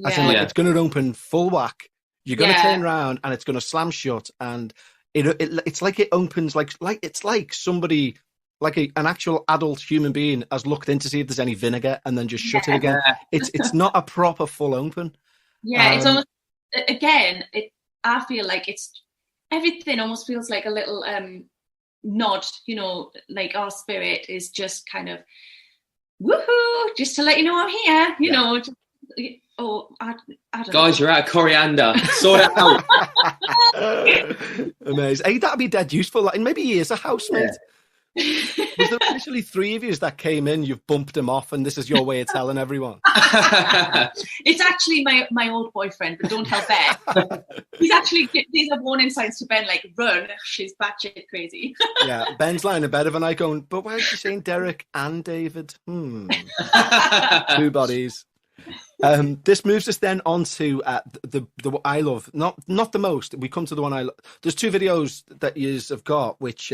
As in, it's going to open full whack. You're going to turn around and it's going to slam shut, and it's like it opens like it's like somebody, like an actual adult human being, has looked in to see if there's any vinegar and then just shut it again. It's not a proper full open. Yeah, it's almost, again, I feel like everything almost feels like a little nod, like our spirit is just kind of, woohoo, just to let you know I'm here, you know. Just, I don't Guys, know. you're out of coriander. Sort it out. Amazing. Hey, that'd be dead useful. Like, maybe he is a housemate. Was there initially 3 of you that came in, you've bumped him off, and this is your way of telling everyone? It's actually my old boyfriend, but don't tell Ben. He's actually, these are warning signs to Ben, like, run, she's batshit crazy. Yeah, Ben's lying in bed of a night going, but why is she saying Derek and David? 2 bodies. This moves us then on to the what I love, not the most. We come to the one I love. There's 2 videos that you have got, which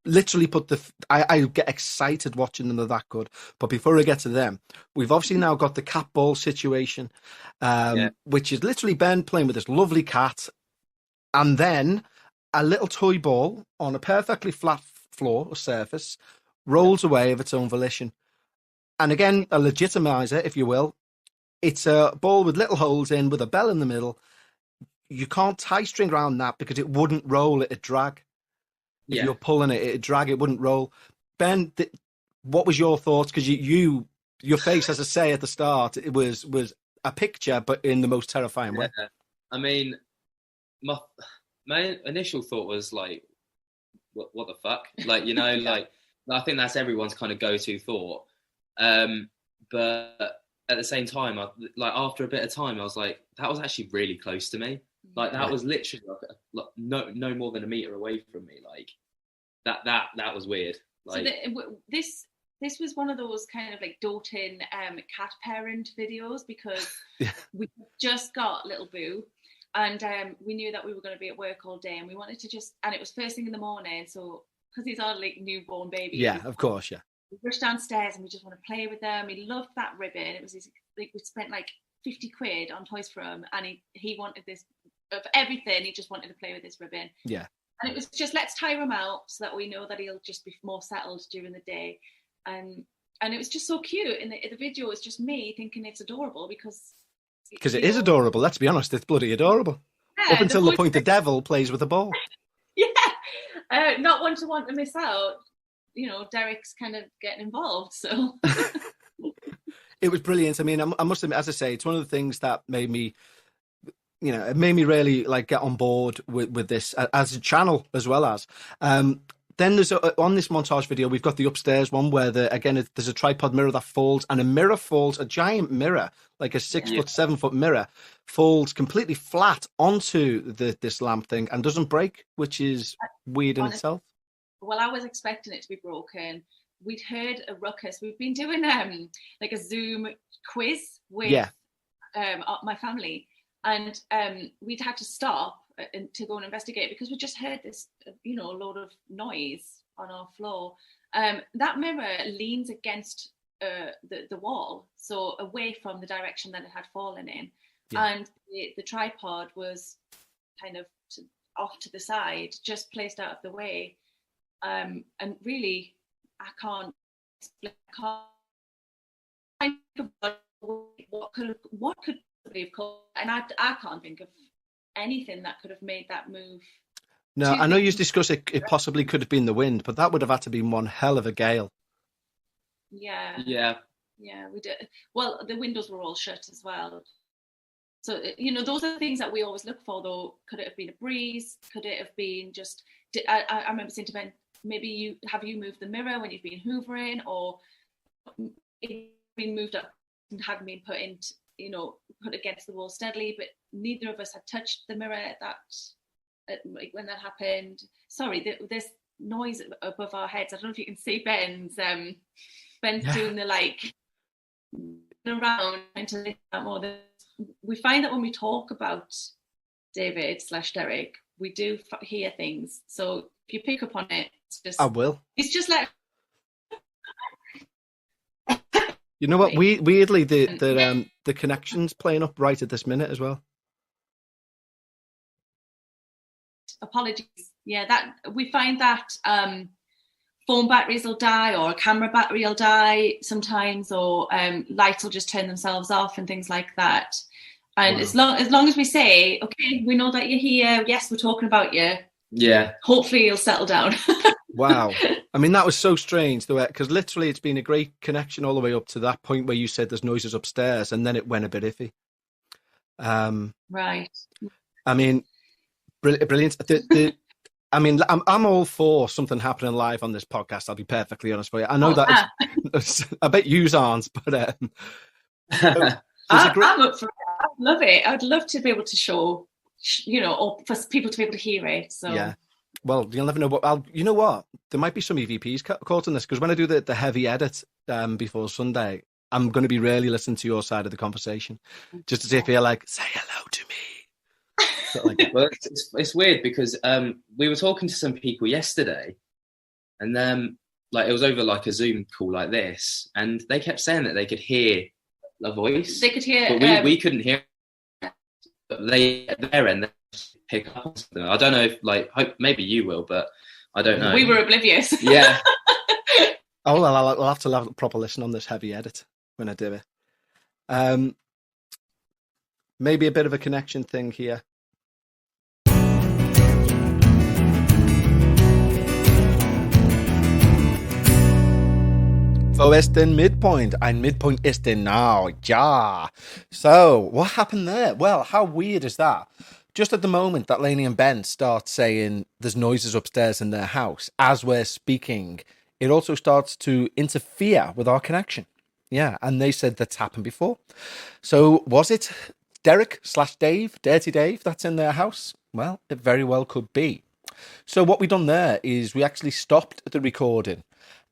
literally put I get excited watching them. They're that good. But before I get to them, we've obviously now got the cat ball situation, which is literally Ben playing with this lovely cat, and then a little toy ball on a perfectly flat floor or surface rolls away of its own volition. And again, a legitimizer, if you will. It's a ball with little holes in, with a bell in the middle. You can't tie string around that because it wouldn't roll, it'd drag. If you're pulling it, it'd drag, it wouldn't roll. Ben, what was your thoughts? Because your face, as I say at the start, it was a picture, but in the most terrifying way. I mean, my initial thought was like, what the fuck? Like, like, I think that's everyone's kind of go-to thought. But at the same time, after a bit of time, I was like, that was actually really close to me. Like, that was literally like no more than a meter away from me. Like, that was weird. Like, so this was one of those kind of like doting cat parent videos, because we just got little Boo, and we knew that we were going to be at work all day, and we wanted to and it was first thing in the morning, so because he's our like newborn baby. Yeah, of course, yeah. We rushed downstairs and we just want to play with them. He loved that ribbon. It was we spent like 50 quid on toys for him, and he wanted this, of everything, he just wanted to play with this ribbon. Yeah. And it was just, let's tire him out so that we know that he'll just be more settled during the day. And it was just so cute. And the video is just me thinking it's adorable because it is adorable. Let's be honest, it's bloody adorable. Up until the point the devil plays with the ball. Yeah. Not one to want to miss out. Derek's kind of getting involved, so. It was brilliant. I mean, I must admit, as I say, it's one of the things that made me, it made me really like get on board with this as a channel, as well as. Then there's on this montage video, we've got the upstairs one where there's a tripod mirror that falls, and a giant mirror, like a 6 foot, 7 foot mirror, falls completely flat onto this lamp thing and doesn't break, which is weird in itself. Well, I was expecting it to be broken. We'd heard a ruckus. We've been doing like a Zoom quiz with my family, and we'd had to stop to go and investigate because we just heard this, a load of noise on our floor. That mirror leans against the wall, so away from the direction that it had fallen in, and the tripod was kind of off to the side, just placed out of the way. And really, I can't think of what could have caused, and I can't think of anything that could have made that move. No, Two I know you things. discussed it possibly could have been the wind, but that would have had to be one hell of a gale. Yeah, Yeah. we did. Well, the windows were all shut as well. So, those are the things that we always look for, though. Could it have been a breeze? Could it have been just... I remember saying to Ben, maybe you moved the mirror when you've been hoovering, or it been moved up and hadn't been put into, put against the wall steadily, but neither of us had touched the mirror when that happened. Sorry, there's noise above our heads. I don't know if you can see Ben's doing the around trying to listen more. We find that when we talk about David/Derek, we do hear things. So if you pick up on it, I will. It's just like... You know what? Weirdly, the connection's playing up right at this minute as well. Apologies. Yeah, that we find that phone batteries will die, or a camera battery will die sometimes, or lights will just turn themselves off and things like that. And Wow. as long as we say, okay, we know that you're here. Yes, we're talking about you. Yeah. Hopefully you'll settle down. Wow. I mean, that was so strange, because literally it's been a great connection all the way up to that point where you said there's noises upstairs, and then it went a bit iffy. Right. I mean, brilliant. I mean, I'm all for something happening live on this podcast. I'll be perfectly honest with you. I know that I bet yous aren't, but I'm up for it. I'd love it. I'd love to be able to show, or for people to be able to hear it. So yeah. Well, you'll never know. You know what? There might be some EVPs caught in this, because when I do the heavy edit before Sunday, I'm going to be really listening to your side of the conversation, just to see if you're like, say hello to me. Like that. Well, it's weird because we were talking to some people yesterday, and then it was over a Zoom call like this, and they kept saying that they could hear a voice. They could hear, but we couldn't hear. But they at their end, they pick up on something. I don't know if maybe you will, but I don't know. We were oblivious. Yeah. Oh, well, I'll have to have a proper listen on this heavy edit when I do it. Maybe a bit of a connection thing here. So es den Midpoint. Ein Midpoint ist den now. Ja. So, what happened there? Well, how weird is that? Just at the moment that Lainey and Ben start saying there's noises upstairs in their house, as we're speaking, it also starts to interfere with our connection. Yeah, and they said that's happened before. So, was it Derek/Dave, Dirty Dave, that's in their house? Well, it very well could be. So what we done there is we actually stopped the recording,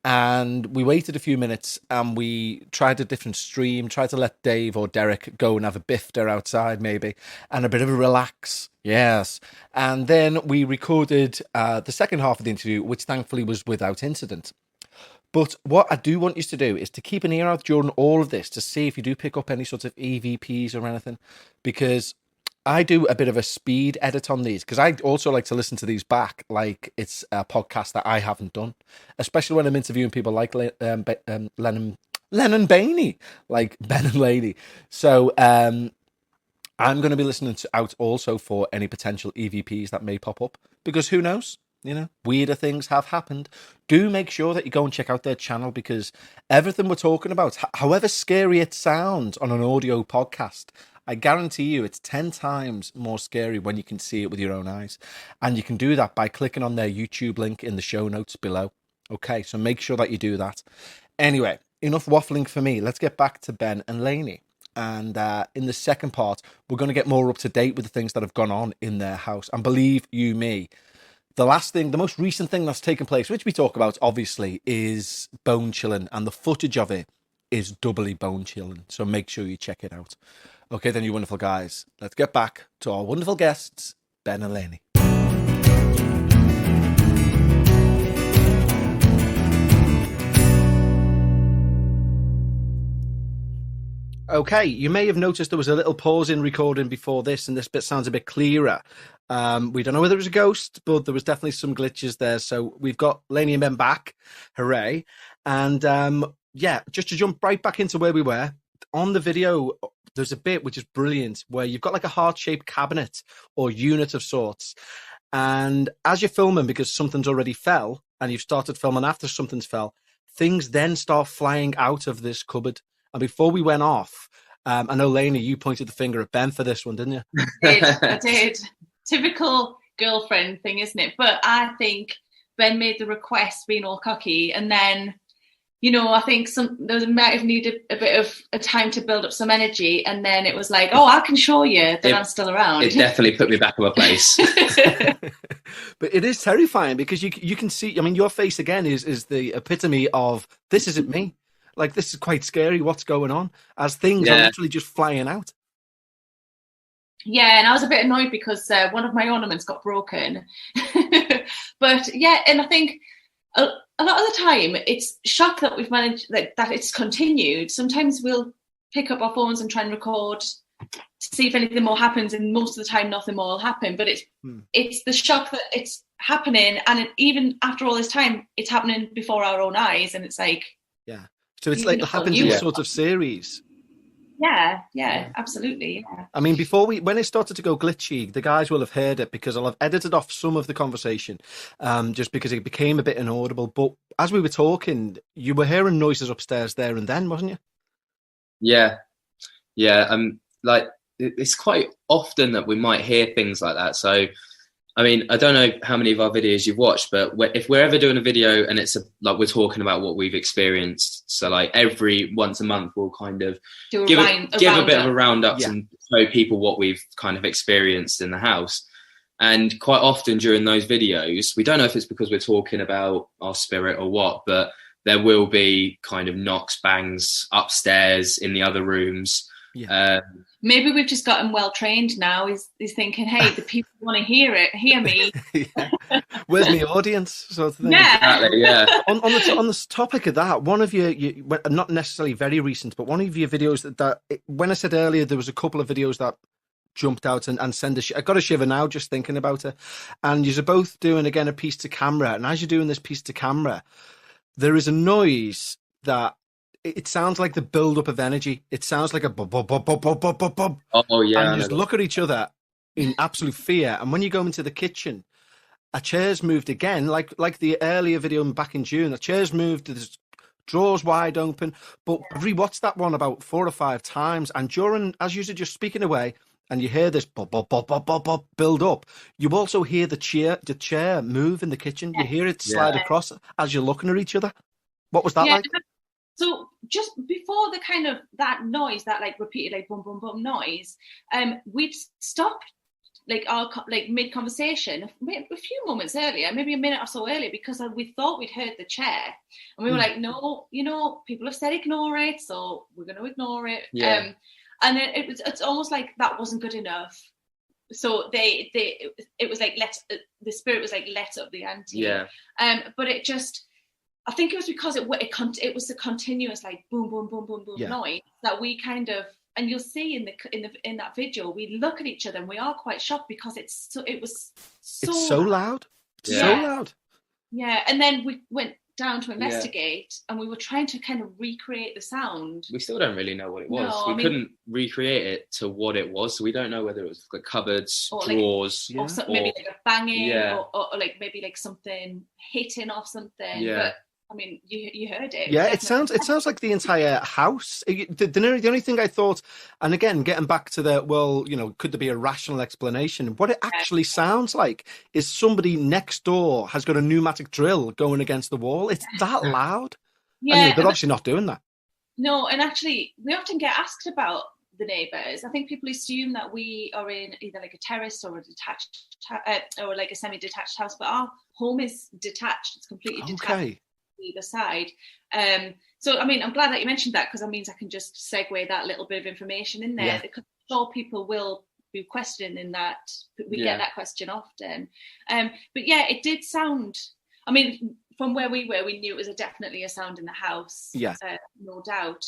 and we waited a few minutes, and we tried a different stream, tried to let Dave or Derek go and have a bifter outside maybe, and a bit of a relax. Yes. And then we recorded the second half of the interview, which thankfully was without incident. But what I do want you to do is to keep an ear out during all of this to see if you do pick up any sort of EVPs or anything, because I do a bit of a speed edit on these, because I also like to listen to these back like it's a podcast that I haven't done, especially when I'm interviewing people like Lennon Bainey, like Ben and Lainey. So I'm going to be listening out also for any potential EVPs that may pop up, because who knows? Weirder things have happened. Do make sure that you go and check out their channel, because everything we're talking about, however scary it sounds on an audio podcast, I guarantee you it's 10 times more scary when you can see it with your own eyes. And you can do that by clicking on their YouTube link in the show notes below. Okay, so make sure that you do that. Anyway, enough waffling for me. Let's get back to Ben and Lainey. And in the second part, we're going to get more up to date with the things that have gone on in their house. And believe you me, the most recent thing that's taken place, which we talk about, obviously, is bone chilling. And the footage of it is doubly bone chilling. So make sure you check it out. Okay, then, you wonderful guys. Let's get back to our wonderful guests, Ben and Lainey. Okay, you may have noticed there was a little pause in recording before this, and this bit sounds a bit clearer. We don't know whether it was a ghost, but there was definitely some glitches there. So we've got Lainey and Ben back. Hooray. And just to jump right back into where we were, on the video, there's a bit which is brilliant where you've got like a heart-shaped cabinet or unit of sorts, And as you're filming, because something's already fell, and you've started filming after something's fell, things then start flying out of this cupboard. And before we went off, I know, Lainey, you pointed the finger at Ben for this one, didn't you? I did. Typical girlfriend thing, isn't it? But I think Ben made the request being all cocky, and then, you know, I think there might have needed a bit of a time to build up some energy, and then it was like, oh, I can show you that I'm still around. It definitely put me back in my place. But it is terrifying because you can see, I mean, your face again is the epitome of, this isn't me. Like, this is quite scary, what's going on, as things are literally just flying out. Yeah, and I was a bit annoyed because one of my ornaments got broken. But yeah, and I think a lot of the time it's shock that we've managed, that it's continued. Sometimes we'll pick up our phones and try and record to see if anything more happens, and most of the time nothing more will happen. But it's the shock that it's happening, and even after all this time, it's happening before our own eyes, and it's like, yeah. So it's like it happens in a sort of series. Yeah, absolutely. Yeah. I mean, when it started to go glitchy, the guys will have heard it because I'll have edited off some of the conversation, just because it became a bit inaudible. But as we were talking, you were hearing noises upstairs there and then, wasn't you? Yeah. Like, it's quite often that we might hear things like that. So, I mean, I don't know how many of our videos you've watched, but if we're ever doing a video and it's like we're talking about what we've experienced, so like every once a month we'll kind of give a bit of a roundup and show people what we've kind of experienced in the house. And quite often during those videos, we don't know if it's because we're talking about our spirit or what, but there will be kind of knocks, bangs upstairs in the other rooms. Yeah. Maybe we've just got him well trained now. He's thinking, hey, the people want to hear me. Where's my audience? Sort of thing. Yeah. Exactly, yeah. on this topic of that, one of your not necessarily very recent, but one of your videos that when I said earlier, there was a couple of videos that jumped out and I got a shiver now just thinking about it. And you're both doing again a piece to camera, and as you're doing this piece to camera, there is a noise that. It sounds like the build-up of energy. It sounds like a bub, bub, bub, bub, bub, bub, bub, bub. Oh, yeah. And you just look at each other in absolute fear. And when you go into the kitchen, a chair's moved again, like the earlier video back in June. The chair's moved, there's drawers wide open. But I've rewatched that one about 4 or 5 times. And as you're just speaking away, and you hear this bub, bub, bub, bub, bub, bub build up, you also hear the chair move in the kitchen. You hear it slide across as you're looking at each other. What was that like? So just before the kind of that noise, that like repeated like boom, boom, boom noise, we'd stopped like our mid conversation a few moments earlier, maybe a minute or so earlier, because we thought we'd heard the chair, and we were like, no, you know, people have said ignore it, so we're going to ignore it. Yeah. And then it's almost like that wasn't good enough. So it was like the spirit was like let up the ante. Yeah. But it just. I think it was because it was a continuous like boom, boom, boom, boom, boom noise that we kind of, and you'll see in that video, we look at each other and we are quite shocked because it's so loud. Yeah. So loud. Yeah, and then we went down to investigate, and we were trying to kind of recreate the sound. We still don't really know what it was. No, we couldn't recreate it to what it was, so we don't know whether it was like cupboards, or drawers, or maybe like a banging, or like maybe like something hitting off something. Yeah. But I mean, you heard it. Yeah, it sounds like the entire house. The only thing I thought, and again, getting back to could there be a rational explanation? What it actually sounds like is somebody next door has got a pneumatic drill going against the wall. It's that loud. Yeah, and they're obviously not doing that. No, and actually, we often get asked about the neighbours. I think people assume that we are in either like a terrace or a detached, or like a semi-detached house, but our home is detached. It's completely detached. Okay. Either side. So I mean, I'm glad that you mentioned that, because that means I can just segue that little bit of information in there, because I'm sure people will be questioning that. We get that question often. But yeah, it did sound, I mean, from where we were, we knew it was definitely a sound in the house. Yeah. No doubt.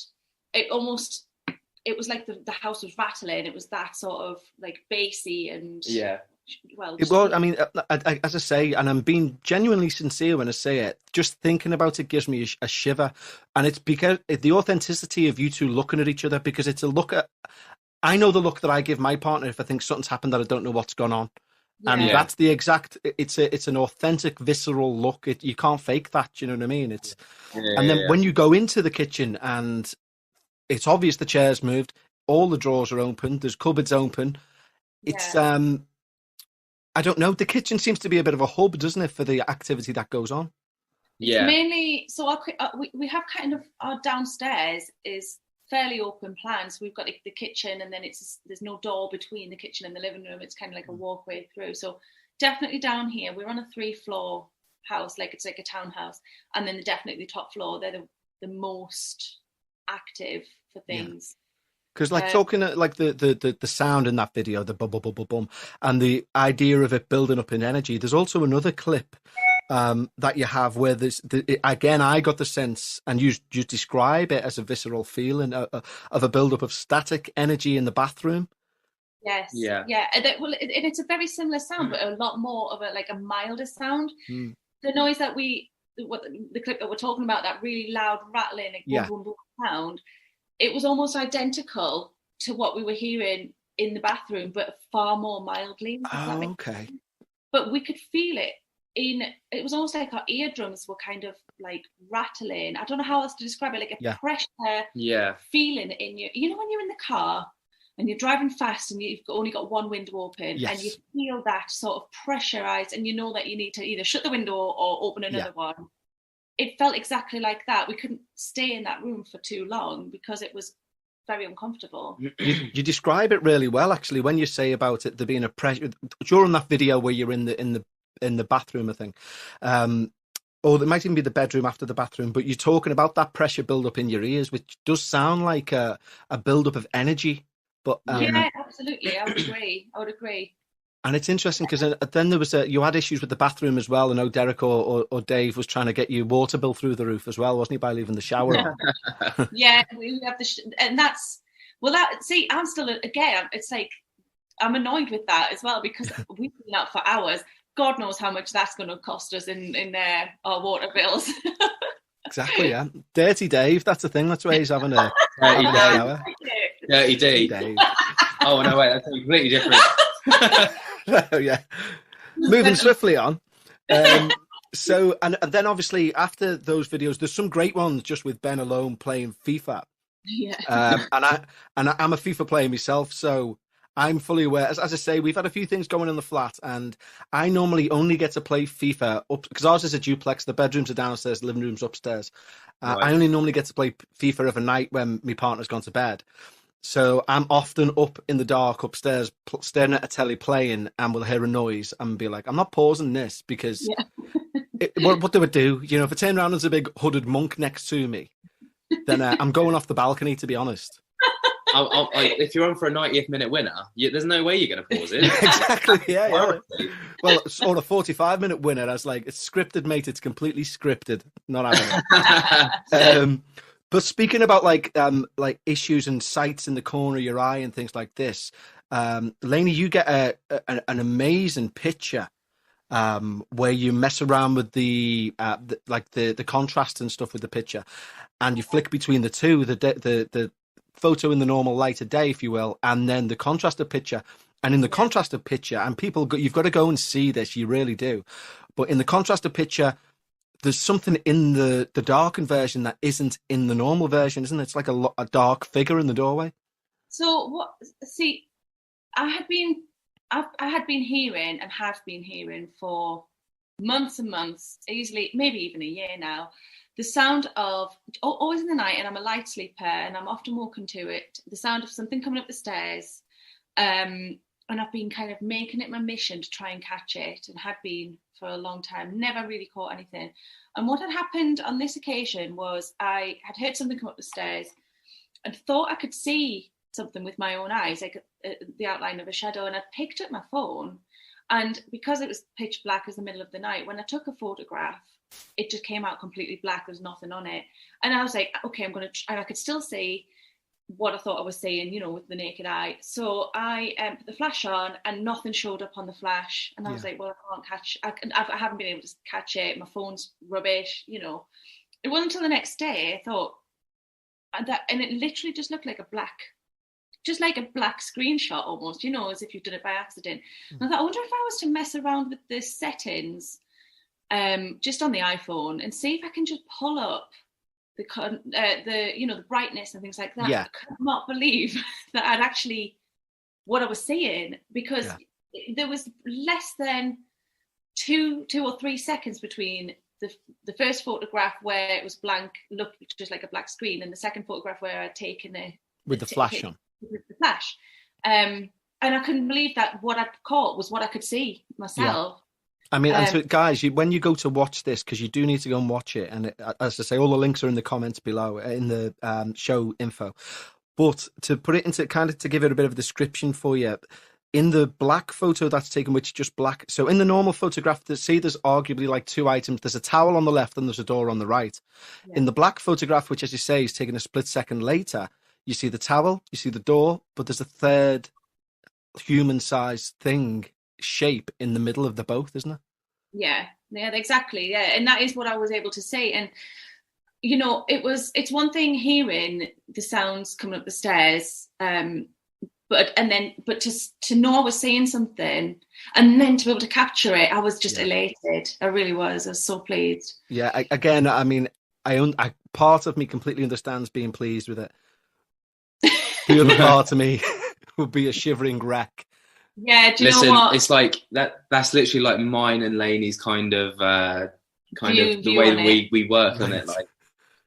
It was like the house was rattling. It was that sort of like bassy and well, it was. I mean, as I say, and I'm being genuinely sincere when I say it, just thinking about it gives me a shiver. And it's because the authenticity of you two looking at each other, because it's a look at, I know the look that I give my partner if I think something's happened that I don't know what's gone on. And Yeah. that's the exact. It's an authentic, visceral look. You can't fake that. Do you know what I mean? And then when you go into the kitchen and it's obvious the chair's moved, all the drawers are open, there's cupboards open. It's I don't know. The kitchen seems to be a bit of a hub, doesn't it, for the activity that goes on? It's mainly so we have kind of our downstairs is fairly open plan. So we've got the kitchen, and then there's no door between the kitchen and the living room. It's kind of like a walkway through. So definitely down here, we're on a 3-floor house, like it's like a townhouse, and then definitely the top floor. They're the most active for things. Because like talking like the sound in that video, the bum bum bum bum bum, and the idea of it building up in energy. There's also another clip that you have where again, I got the sense, and you describe it as a visceral feeling of a buildup of static energy in the bathroom. Yes. Yeah. And it's a very similar sound, but a lot more of a milder sound. The noise that the clip that we're talking about, that really loud rattling, like boom, boom, boom sound, it was almost identical to what we were hearing in the bathroom, but far more mildly. Oh, okay. But we could feel it it was almost like our eardrums were kind of like rattling. I don't know how else to describe it, like a pressure feeling in you. You know, when you're in the car and you're driving fast and you've only got one window open, and you feel that sort of pressurized, and you know that you need to either shut the window or open another one. It felt exactly like that. We couldn't stay in that room for too long because it was very uncomfortable. You describe it really well, actually, when you say about it there being a pressure during that video where you're in the bathroom, I think, or it might even be the bedroom after the bathroom. But you're talking about that pressure build up in your ears, which does sound like a build up of energy. But yeah, absolutely, I would agree. And it's interesting because then there was you had issues with the bathroom as well. I know Derek or Dave was trying to get your water bill through the roof as well, wasn't he, by leaving the shower on? Yeah, we have and that's see, I'm still again. It's like I'm annoyed with that as well because we've been out for hours. God knows how much that's going to cost us in our water bills. Exactly, yeah. Dirty Dave, that's the thing. That's why he's having a shower. Dirty Dave. Oh no, wait, that's completely different. Oh, yeah. Moving swiftly on. So, and then obviously after those videos, there's some great ones just with Ben alone playing FIFA. Yeah. And I'm a FIFA player myself, so I'm fully aware. As I say, we've had a few things going in the flat, and I normally only get to play FIFA up because ours is a duplex. The bedrooms are downstairs, the living room's upstairs. Right. I only normally get to play FIFA of a night when my partner's gone to bed. So I'm often up in the dark upstairs, staring at a telly playing, and we'll hear a noise and be like, I'm not pausing this because what do I do? You know, if I turn around and there's a big hooded monk next to me, then I'm going off the balcony, to be honest. If you're on for a 90th minute winner, there's no way you're going to pause it. Exactly, yeah. Well, or a 45-minute winner, that's like, it's scripted, mate. It's completely scripted. Not having it. But speaking about like issues and sights in the corner of your eye and things like this, Lainey, you get an amazing picture where you mess around with the contrast and stuff with the picture, and you flick between the two, the photo in the normal light of day, if you will, and then the contrasted picture. And in the contrasted picture, and you've got to go and see this, you really do. But in the contrasted picture, there's something in the darkened version that isn't in the normal version, isn't it? It's like a dark figure in the doorway. So what? See, I had been hearing and have been hearing for months and months, easily maybe even a year now, the sound of always in the night, and I'm a light sleeper, and I'm often woken to it. The sound of something coming up the stairs, and I've been kind of making it my mission to try and catch it, and had been for a long time, never really caught anything. And what had happened on this occasion was I had heard something come up the stairs and thought I could see something with my own eyes, like the outline of a shadow, and I picked up my phone, and because it was pitch black as the middle of the night, when I took a photograph, it just came out completely black. There was nothing on it, and I was like, okay, I'm going to try. I could still see what I thought I was seeing, you know, with the naked eye. So I put the flash on, and nothing showed up on the flash. And I was like, well, I can't catch. I haven't been able to catch it. My phone's rubbish, you know. It wasn't until the next day I thought and it literally just looked like a black just like a black screenshot almost, you know, as if you've done it by accident. And I thought, I wonder if I was to mess around with the settings just on the iPhone and see if I can just pull up the you know, the brightness and things like that. Yeah. I could not believe that I'd actually what I was seeing, because there was less than 2 or 3 seconds between the first photograph where it was blank, looked just like a black screen, and the second photograph where I'd taken it with the flash on. With the flash. And I couldn't believe that what I'd caught was what I could see myself. I mean, and so guys, when you go to watch this, because you do need to go and watch it, and as I say, all the links are in the comments below in the show info. But to put it into kind of to give it a bit of a description for you, in the black photo that's taken, which is just black. So in the normal photograph, there's arguably like 2 items. There's a towel on the left and there's a door on the right. Yeah. In the black photograph, which, as you say, is taken a split second later, you see the towel, you see the door, but there's a third human-sized shape in the middle of the both, isn't it? Yeah, exactly. Yeah, and that is what I was able to say. And you know, it's one thing hearing the sounds coming up the stairs, but to know I was saying something and then to be able to capture it, I was just elated. I really was. I was so pleased. Yeah, again, I mean, part of me completely understands being pleased with it. The other part of me would be a shivering wreck. Yeah, do you know what? It's like that's literally like mine and Lainey's kind of the way we work on it. Like,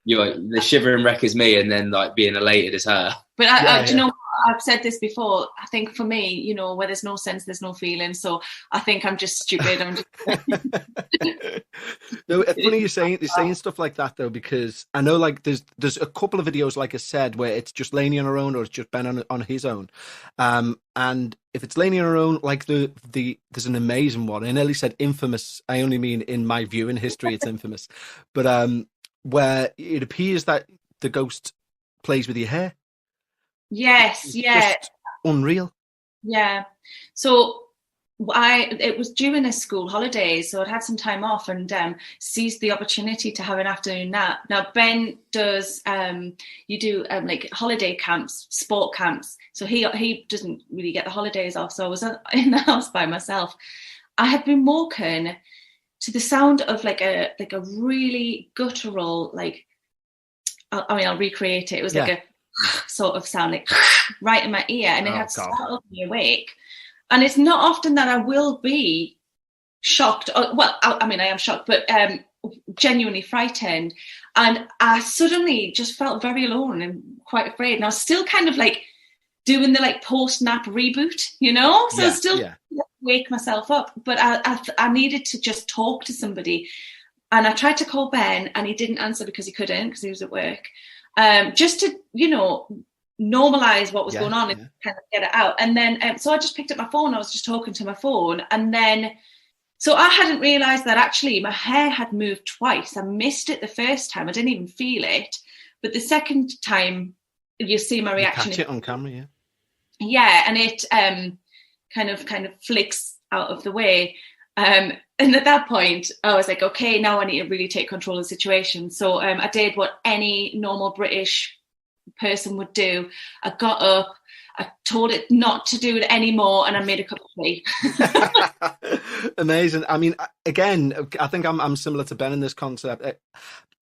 the shivering wreck is me, and then like being elated is her. But do you know what? I've said this before. I think for me, you know, where there's no sense, there's no feeling. So I think I'm just stupid. No, it's funny you're saying stuff like that though, because I know like there's a couple of videos, like I said, where it's just Lainey on her own or it's just Ben on his own. And if it's Lainey on her own, like there's an amazing one. I nearly said infamous. I only mean in my viewing history, it's infamous. But where it appears that the ghost plays with your hair. Yes, it's just unreal. Yeah. So it was during a school holiday, so I'd had some time off and seized the opportunity to have an afternoon nap. Now Ben does you do like holiday camps, sport camps, so he doesn't really get the holidays off. So I was in the house by myself. I had been woken to the sound of like a really guttural, like I'll recreate it. It was like a sort of sound, like right in my ear, and it had startled me awake. And it's not often that I will be shocked. I mean, I am shocked, but genuinely frightened. And I suddenly just felt very alone and quite afraid. And I was still kind of like doing the like post-nap reboot, you know? So I was still wake myself up. But I needed to just talk to somebody. And I tried to call Ben, and he didn't answer because he couldn't, because he was at work. Just to, you know, normalize what was going on and kind of get it out. And then, so I just picked up my phone. I was just talking to my phone. And then, so I hadn't realized that actually my hair had moved twice. I missed it the first time. I didn't even feel it. But the second time, you see my reaction. You catch it on camera, yeah. Yeah, and it kind of flicks out of the way. And at that point, I was like, okay, now I need to really take control of the situation. So I did what any normal British person would do. I got up, I told it not to do it anymore, and I made a cup of tea. Amazing. I mean, again, I think I'm similar to Ben in this concept.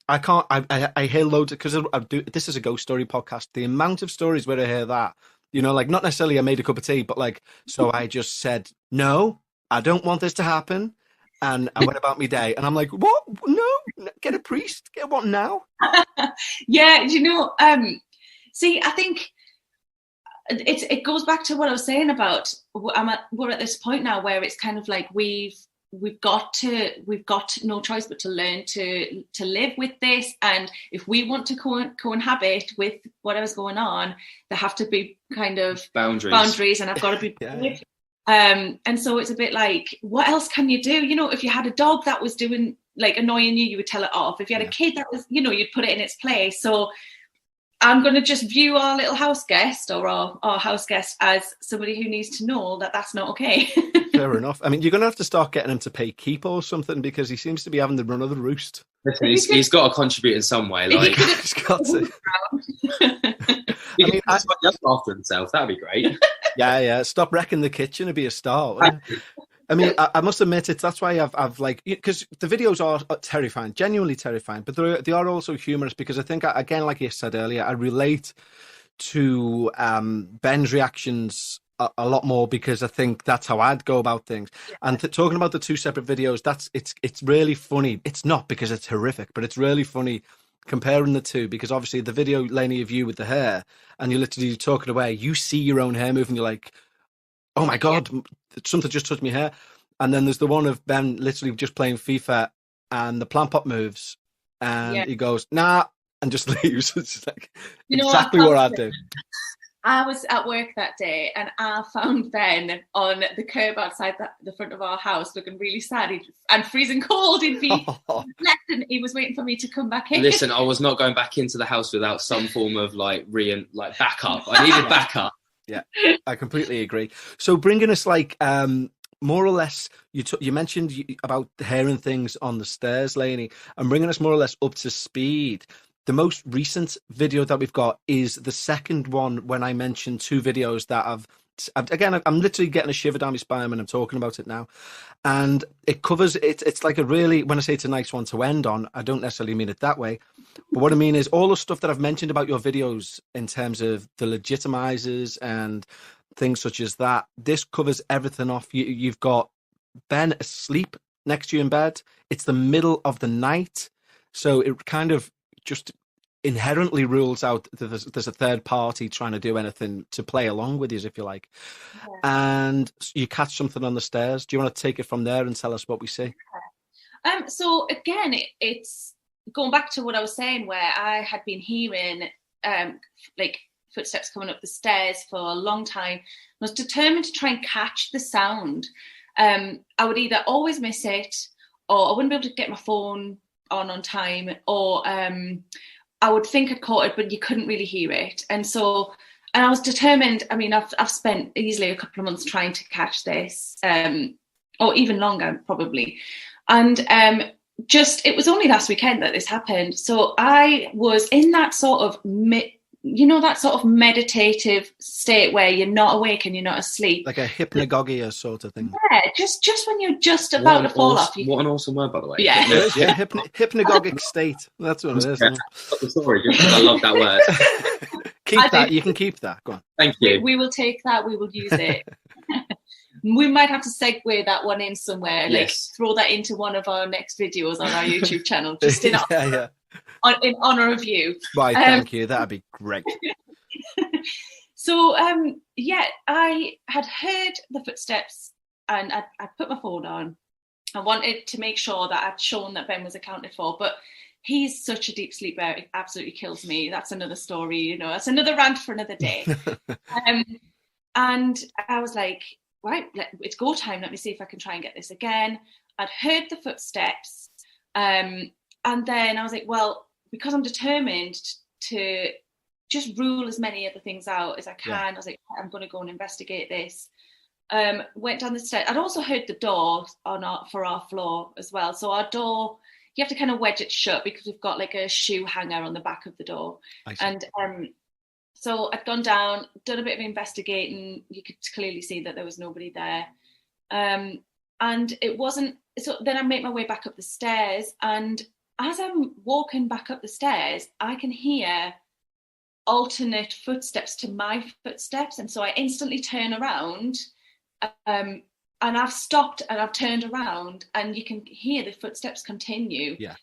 I hear loads because this is a ghost story podcast. The amount of stories where I hear that, you know, like not necessarily I made a cup of tea, but like, so I just said, no, I don't want this to happen. And I went about my day, and I'm like, what? No, get a priest. Get what now? Yeah, you know, see, I think it goes back to what I was saying about we're at this point now where it's kind of like we've got no choice but to learn to live with this, and if we want to co-inhabit with whatever's going on, there have to be kind of boundaries, and I've got to be brave. And so it's a bit like, what else can you do? You know, if you had a dog that was doing like annoying you, you would tell it off. If you had a kid that was, you know, you'd put it in its place. So I'm going to just view our little house guest or our house guest as somebody who needs to know that that's not okay. Fair enough. I mean, you're going to have to start getting him to pay keep or something, because he seems to be having the run of the roost. Listen, he's got to contribute in some way. Like, He's got to. he can look after himself. That'd be great. Yeah. Stop wrecking the kitchen. It'd be a start. Wouldn't it? I mean, I must admit that's why I've like, because the videos are terrifying, genuinely terrifying, but they are also humorous because I think, again, like you said earlier, I relate to Ben's reactions a lot more because I think that's how I'd go about things. Yeah. And talking about the two separate videos, it's really funny. It's not because it's horrific, but it's really funny comparing the two because obviously the video, Lainey, of you with the hair, and you're literally talking away, you see your own hair move and you're like, oh my God, something just touched my hair. And then there's the one of Ben literally just playing FIFA and the plant pot moves and he goes, nah, and just leaves. It's like exactly what I'd do. I was at work that day and I found Ben on the curb outside the front of our house looking really sad and freezing cold. He'd be left and he was waiting for me to come back in. Listen, I was not going back into the house without some form of backup. I needed backup. Yeah, I completely agree. So bringing us like more or less, you mentioned about the hair and things on the stairs, Lainey, and bringing us more or less up to speed. The most recent video that we've got is the second one when I mentioned two videos that I'm literally getting a shiver down my spine when I'm talking about it now. And it covers, it's like a really, when I say it's a nice one to end on, I don't necessarily mean it that way. But what I mean is all the stuff that I've mentioned about your videos in terms of the legitimizers and things such as that, this covers everything off. You've got Ben asleep next to you in bed. It's the middle of the night. So it kind of just inherently rules out that there's a third party trying to do anything to play along with you, if you like. Yeah. And you catch something on the stairs. Do you want to take it from there and tell us what we see? So again, it's going back to what I was saying, where I had been hearing like footsteps coming up the stairs for a long time. I was determined to try and catch the sound. I would either always miss it, or I wouldn't be able to get my phone on time, or I would think I'd caught it, but you couldn't really hear it. And I was determined. I mean, I've spent easily a couple of months trying to catch this, or even longer probably. And it was only last weekend that this happened. So I was in that sort of that sort of meditative state where you're not awake and you're not asleep. Like a hypnagogia sort of thing. Yeah, just when you're just about to fall off. What an awesome word, by the way. Yeah. Hypnagogic state. That's what it is. Sorry, I love that word. Keep that. You can keep that. Go on. Thank you. We will take that. We will use it. We might have to segue that one in somewhere. Like throw that into one of our next videos on our YouTube channel. Just in in honor of you. Right, thank you. That'd be great. So, I had heard the footsteps and I put my phone on. I wanted to make sure that I'd shown that Ben was accounted for, but he's such a deep sleeper. It absolutely kills me. That's another story, that's another rant for another day. And I was like, right, it's go time. Let me see if I can try and get this again. I'd heard the footsteps. And then I was like, well, because I'm determined to just rule as many of the things out as I can, I was like, I'm going to go and investigate this. Went down the stairs. I'd also heard the door for our floor as well. So our door, you have to kind of wedge it shut because we've got like a shoe hanger on the back of the door. And so I'd gone down, done a bit of investigating. You could clearly see that there was nobody there. And it wasn't, so then I make my way back up the stairs, and as I'm walking back up the stairs, I can hear alternate footsteps to my footsteps. And so I instantly turn around and I've stopped and I've turned around and you can hear the footsteps continue. Yeah.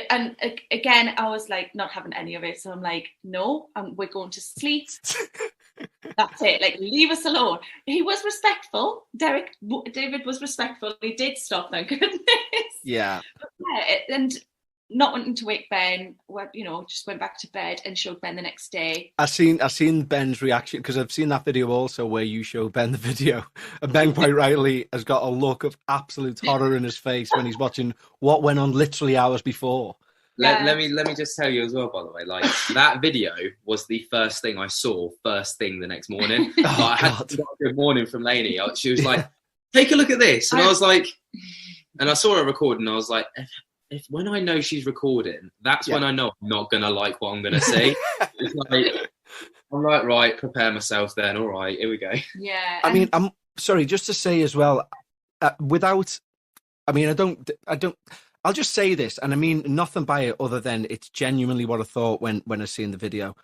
And again, I was like not having any of it. So I'm like, no, we're going to sleep. That's it. Like, leave us alone. He was respectful. David was respectful. He did stop, thank goodness. Yeah. And not wanting to wake Ben, just went back to bed and showed Ben the next day. I've seen Ben's reaction, because I've seen that video also where you show Ben the video, and Ben quite rightly has got a look of absolute horror in his face when he's watching what went on literally hours before. Let me just tell you as well, by the way, like that video was the first thing I saw first thing the next morning. I had a good morning from Lainey. She was like, take a look at this. And I was like, and I saw her record and I was like, when I know she's recording, that's Yeah. when I know I'm not gonna like what I'm gonna see. It's like, I'm like, right, prepare myself then. All right, here we go. Yeah. I mean, I'm sorry, just to say as well, without, I mean, I don't, I'll just say this, and I mean nothing by it other than it's genuinely what I thought when I seen the video.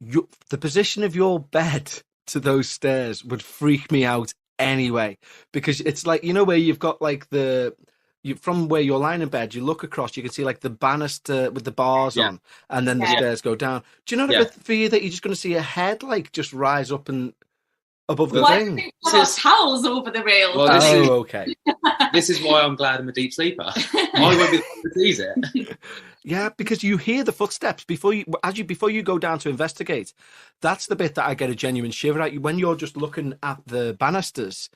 The position of your bed to those stairs would freak me out anyway, because it's like, you know, where you've got like from where you're lying in bed, you look across, you can see like the banister with the bars on, and then the stairs go down. Do you not ever fear that you're just going to see a head like just rise up and above the Why thing? do you put our towels over the rail? Well, okay. This is why I'm glad I'm a deep sleeper. I won't be able to tease it. Yeah, because you hear the footsteps before you go down to investigate. That's the bit that I get a genuine shiver at. When you're just looking at the banisters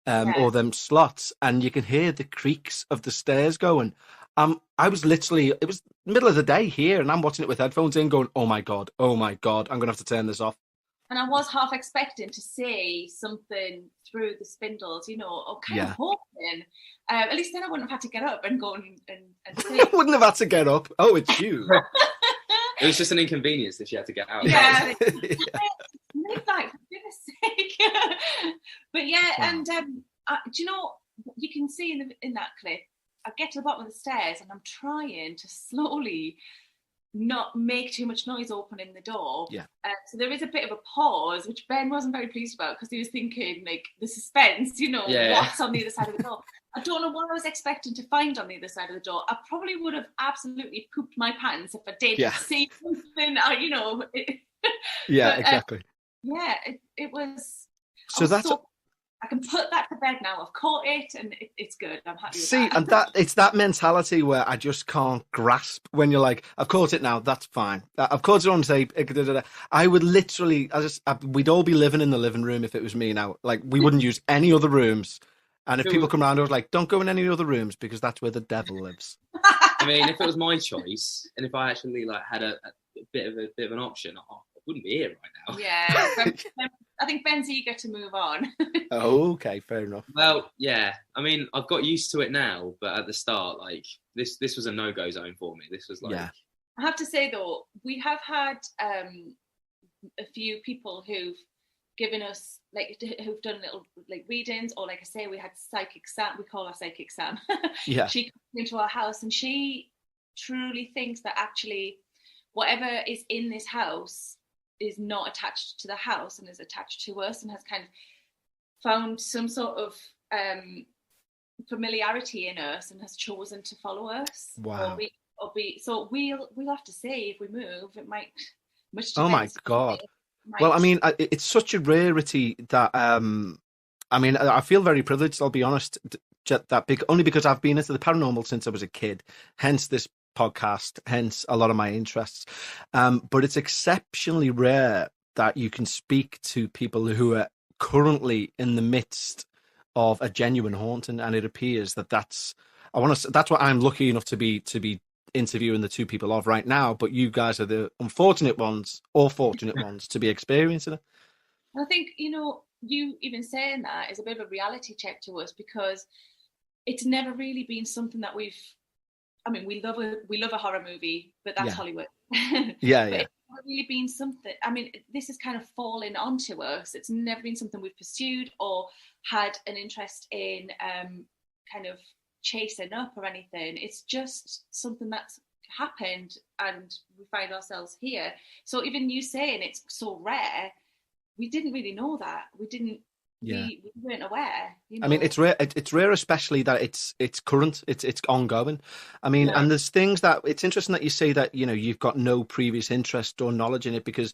or them slots, and you can hear the creaks of the stairs going. I was literally, it was middle of the day here, and I'm watching it with headphones in, going, "Oh my god, I'm gonna have to turn this off." And I was half expecting to see something through the spindles, you know, or kind of hoping. At least then I wouldn't have had to get up and go and see. I wouldn't have had to get up. Oh, it's you. It was just an inconvenience that she had to get out. Yeah. Midnight, for goodness sake. But yeah, and do you know, you can see in that clip, I get to the bottom of the stairs and I'm trying to slowly not make too much noise opening the door. Yeah. So there is a bit of a pause, which Ben wasn't very pleased about because he was thinking like the suspense, you know, what's on the other side of the door. I don't know what I was expecting to find on the other side of the door. I probably would have absolutely pooped my pants if I did see something, you know. Yeah, but, exactly. Yeah, it was. So that's. I can put that to bed now. I've caught it, and it's good. I'm happy with See, that. and it's that mentality where I just can't grasp when you're like, I've caught it now, that's fine. I've caught it on tape. I would literally, we'd all be living in the living room if it was me now. Like, we wouldn't use any other rooms. And if people come around, I was like, don't go in any other rooms because that's where the devil lives. I mean, if it was my choice, and if I actually like had a bit of an option, I wouldn't be here right now. Yeah, I think Ben's eager to move on. Oh, okay, fair enough. Well, yeah. I mean, I've got used to it now, but at the start, like this was a no-go zone for me. This was like. I have to say though, we have had a few people who've given us who've done little like readings, or like I say, we had psychic Sam. We call her psychic Sam. Yeah. She comes into our house and she truly thinks that actually whatever is in this house is not attached to the house and is attached to us, and has kind of found some sort of familiarity in us and has chosen to follow us. Wow. So we'll have to see if we move. It might much. Oh my god. Well, I mean, it's such a rarity that I mean, I feel very privileged, I'll be honest, that big, only because I've been into the paranormal since I was a kid, hence this podcast, hence a lot of my interests. But it's exceptionally rare that you can speak to people who are currently in the midst of a genuine haunting, and it appears that's what I'm lucky enough to be interviewing the two people of right now. But you guys are the unfortunate ones or fortunate ones to be experiencing it. I think, you know, you even saying that is a bit of a reality check to us, because it's never really been something that we love a horror movie, but that's Hollywood. Yeah. It's never really been something. I mean, this has kind of fallen onto us. It's never been something we've pursued or had an interest in kind of chasing up or anything. It's just something that's happened and we find ourselves here. So even you saying it's so rare, we didn't really know that. We weren't aware, you know? I mean, it's rare, especially that it's current, it's ongoing. I mean, and there's things that it's interesting that you say that, you know, you've got no previous interest or knowledge in it, because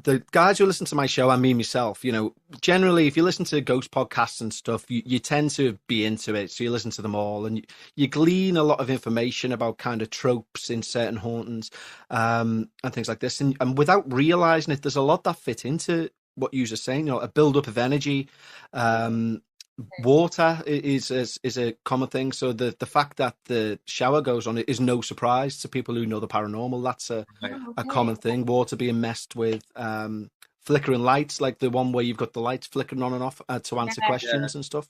the guys who listen to my show and me myself, you know, generally if you listen to ghost podcasts and stuff, you tend to be into it, so you listen to them all and you glean a lot of information about kind of tropes in certain hauntings and things like this, and without realizing it, there's a lot that fit into what you're saying, you know, a build-up of energy. Water is a common thing, so the fact that the shower goes on, it is no surprise to people who know the paranormal. That's a common thing. Water being messed with, flickering lights, like the one where you've got the lights flickering on and off to answer questions and stuff.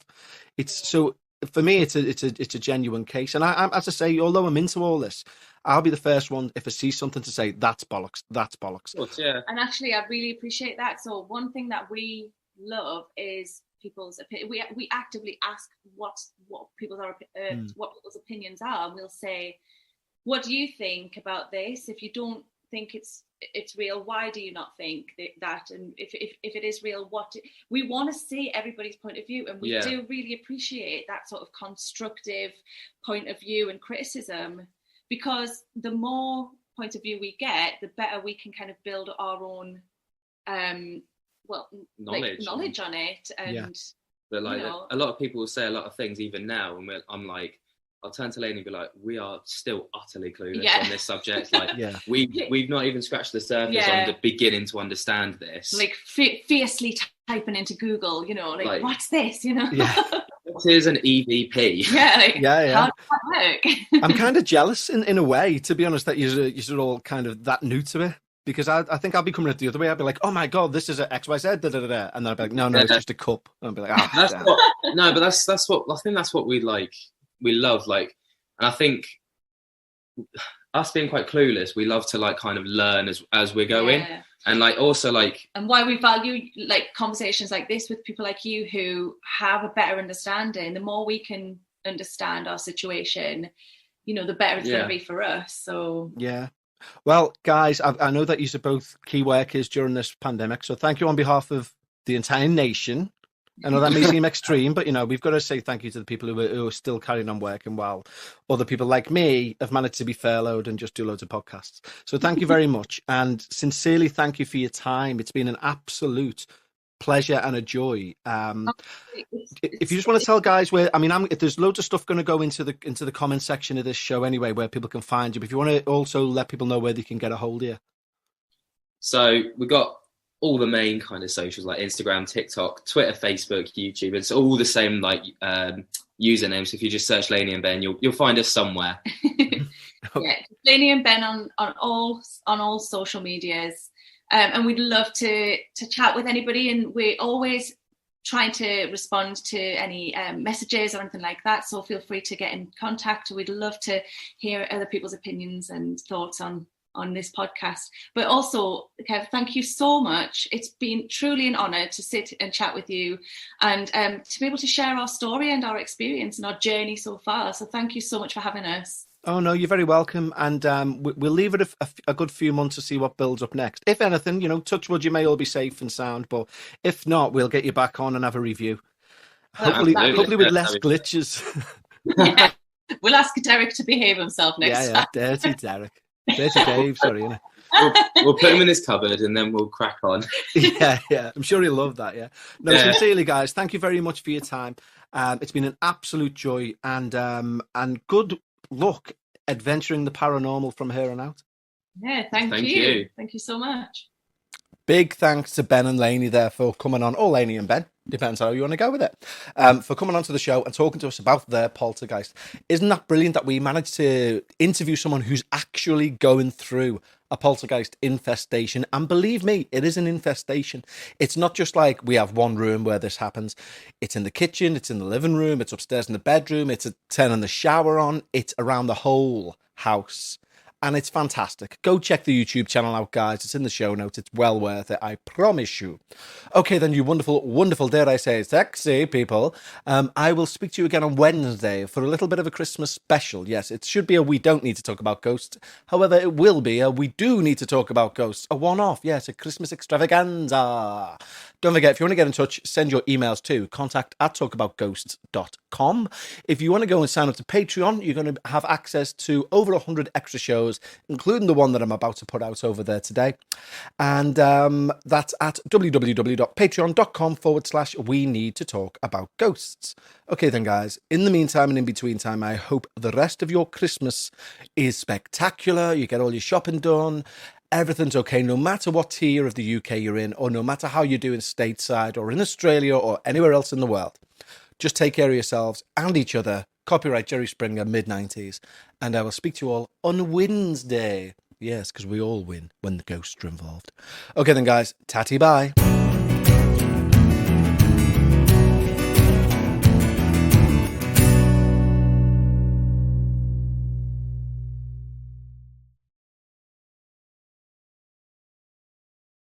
It's so for me, it's a genuine case. And I'm, as I say, although I'm into all this, I'll be the first one if I see something to say that's bollocks. That's bollocks. Yeah. And actually, I really appreciate that. So one thing that we love is people's opinion. We actively ask what people's opinions are, and we'll say, "What do you think about this? If you don't think it's real, why do you not think that? And if it is real, we want to see everybody's point of view, and we do really appreciate that sort of constructive point of view and criticism, because the more point of view we get, the better we can kind of build our own knowledge on it. And but like a lot of people will say a lot of things even now, and I'm like, I'll turn to Lainey and be like, we are still utterly clueless on this subject. Like, we've not even scratched the surface on the beginning to understand this. Like fiercely typing into Google, like what's this? What is an EVP? How does that work? I'm kind of jealous in a way, to be honest, that you're all kind of that new to it. Because I think I'll be coming at the other way. I'll be like, oh my God, this is an XYZ, da, da, da, da. And then I'll be like, no, it's just a cup. And I'll be like, that's what I think that's what we like. We love, like, and I think us being quite clueless, we love to like kind of learn as we're going, and like also like, and why we value like conversations like this with people like you who have a better understanding. The more we can understand our situation, the better it's going to be for us. So well, guys, I know that you're both key workers during this pandemic, so thank you on behalf of the entire nation. I know that may seem extreme, but we've got to say thank you to the people who are still carrying on working while other people like me have managed to be furloughed and just do loads of podcasts. So thank you very much, and sincerely thank you for your time. It's been an absolute pleasure and a joy. If you just want to tell guys where, there's loads of stuff going to go into the comment section of this show anyway, where people can find you. But if you want to also let people know where they can get a hold of you. So we've got all the main kind of socials like Instagram, TikTok, Twitter, Facebook, YouTube. It's all the same like usernames. So if you just search Lainey and Ben, you'll find us somewhere. Lainey and Ben on all social medias. And we'd love to chat with anybody, and we're always trying to respond to any messages or anything like that. So feel free to get in contact. We'd love to hear other people's opinions and thoughts on this podcast. But also, Kev, thank you so much. It's been truly an honour to sit and chat with you, and to be able to share our story and our experience and our journey so far. So thank you so much for having us. Oh, no, you're very welcome. And we'll leave it a good few months to see what builds up next. If anything, touch wood, you may all be safe and sound. But if not, we'll get you back on and have a review. Hopefully with less glitches. We'll ask Derek to behave himself next time. Dirty Derek. Dirty Dave, sorry. We'll put him in his cupboard and then we'll crack on. Yeah. I'm sure he'll love that, sincerely, guys, thank you very much for your time. It's been an absolute joy, and good luck adventuring the paranormal from here on out. Thank you. Thank you so much. Big thanks to Ben and Lainey there for coming on, or Lainey and Ben, depends how you want to go with it, for coming onto the show and talking to us about their poltergeist. Isn't that brilliant that we managed to interview someone who's actually going through a poltergeist infestation? And believe me, it is an infestation. It's not just like we have one room where this happens. It's in the kitchen, it's in the living room, it's upstairs in the bedroom, it's turning the shower on, it's around the whole house. And it's fantastic. Go check the YouTube channel out, guys. It's in the show notes. It's well worth it, I promise you. Okay, then, you wonderful, wonderful, dare I say, sexy people. I will speak to you again on Wednesday for a little bit of a Christmas special. Yes, it should be a we don't need to talk about ghosts. However, it will be a we do need to talk about ghosts. A one-off, yes, a Christmas extravaganza. Don't forget, if you want to get in touch, send your emails to contact@talkaboutghosts.com. If you want to go and sign up to Patreon, you're going to have access to over 100 extra shows, including the one that I'm about to put out over there today. And that's at www.patreon.com/we need to talk about ghosts. Okay then, guys, in the meantime and in between time, I hope the rest of your Christmas is spectacular. You get all your shopping done. Everything's okay, no matter what tier of the UK you're in, or no matter how you're doing stateside or in Australia or anywhere else in the world. Just take care of yourselves and each other. Copyright Jerry Springer, mid-90s. And I will speak to you all on Wednesday. Yes, because we all win when the ghosts are involved. Okay then, guys. Tatty bye.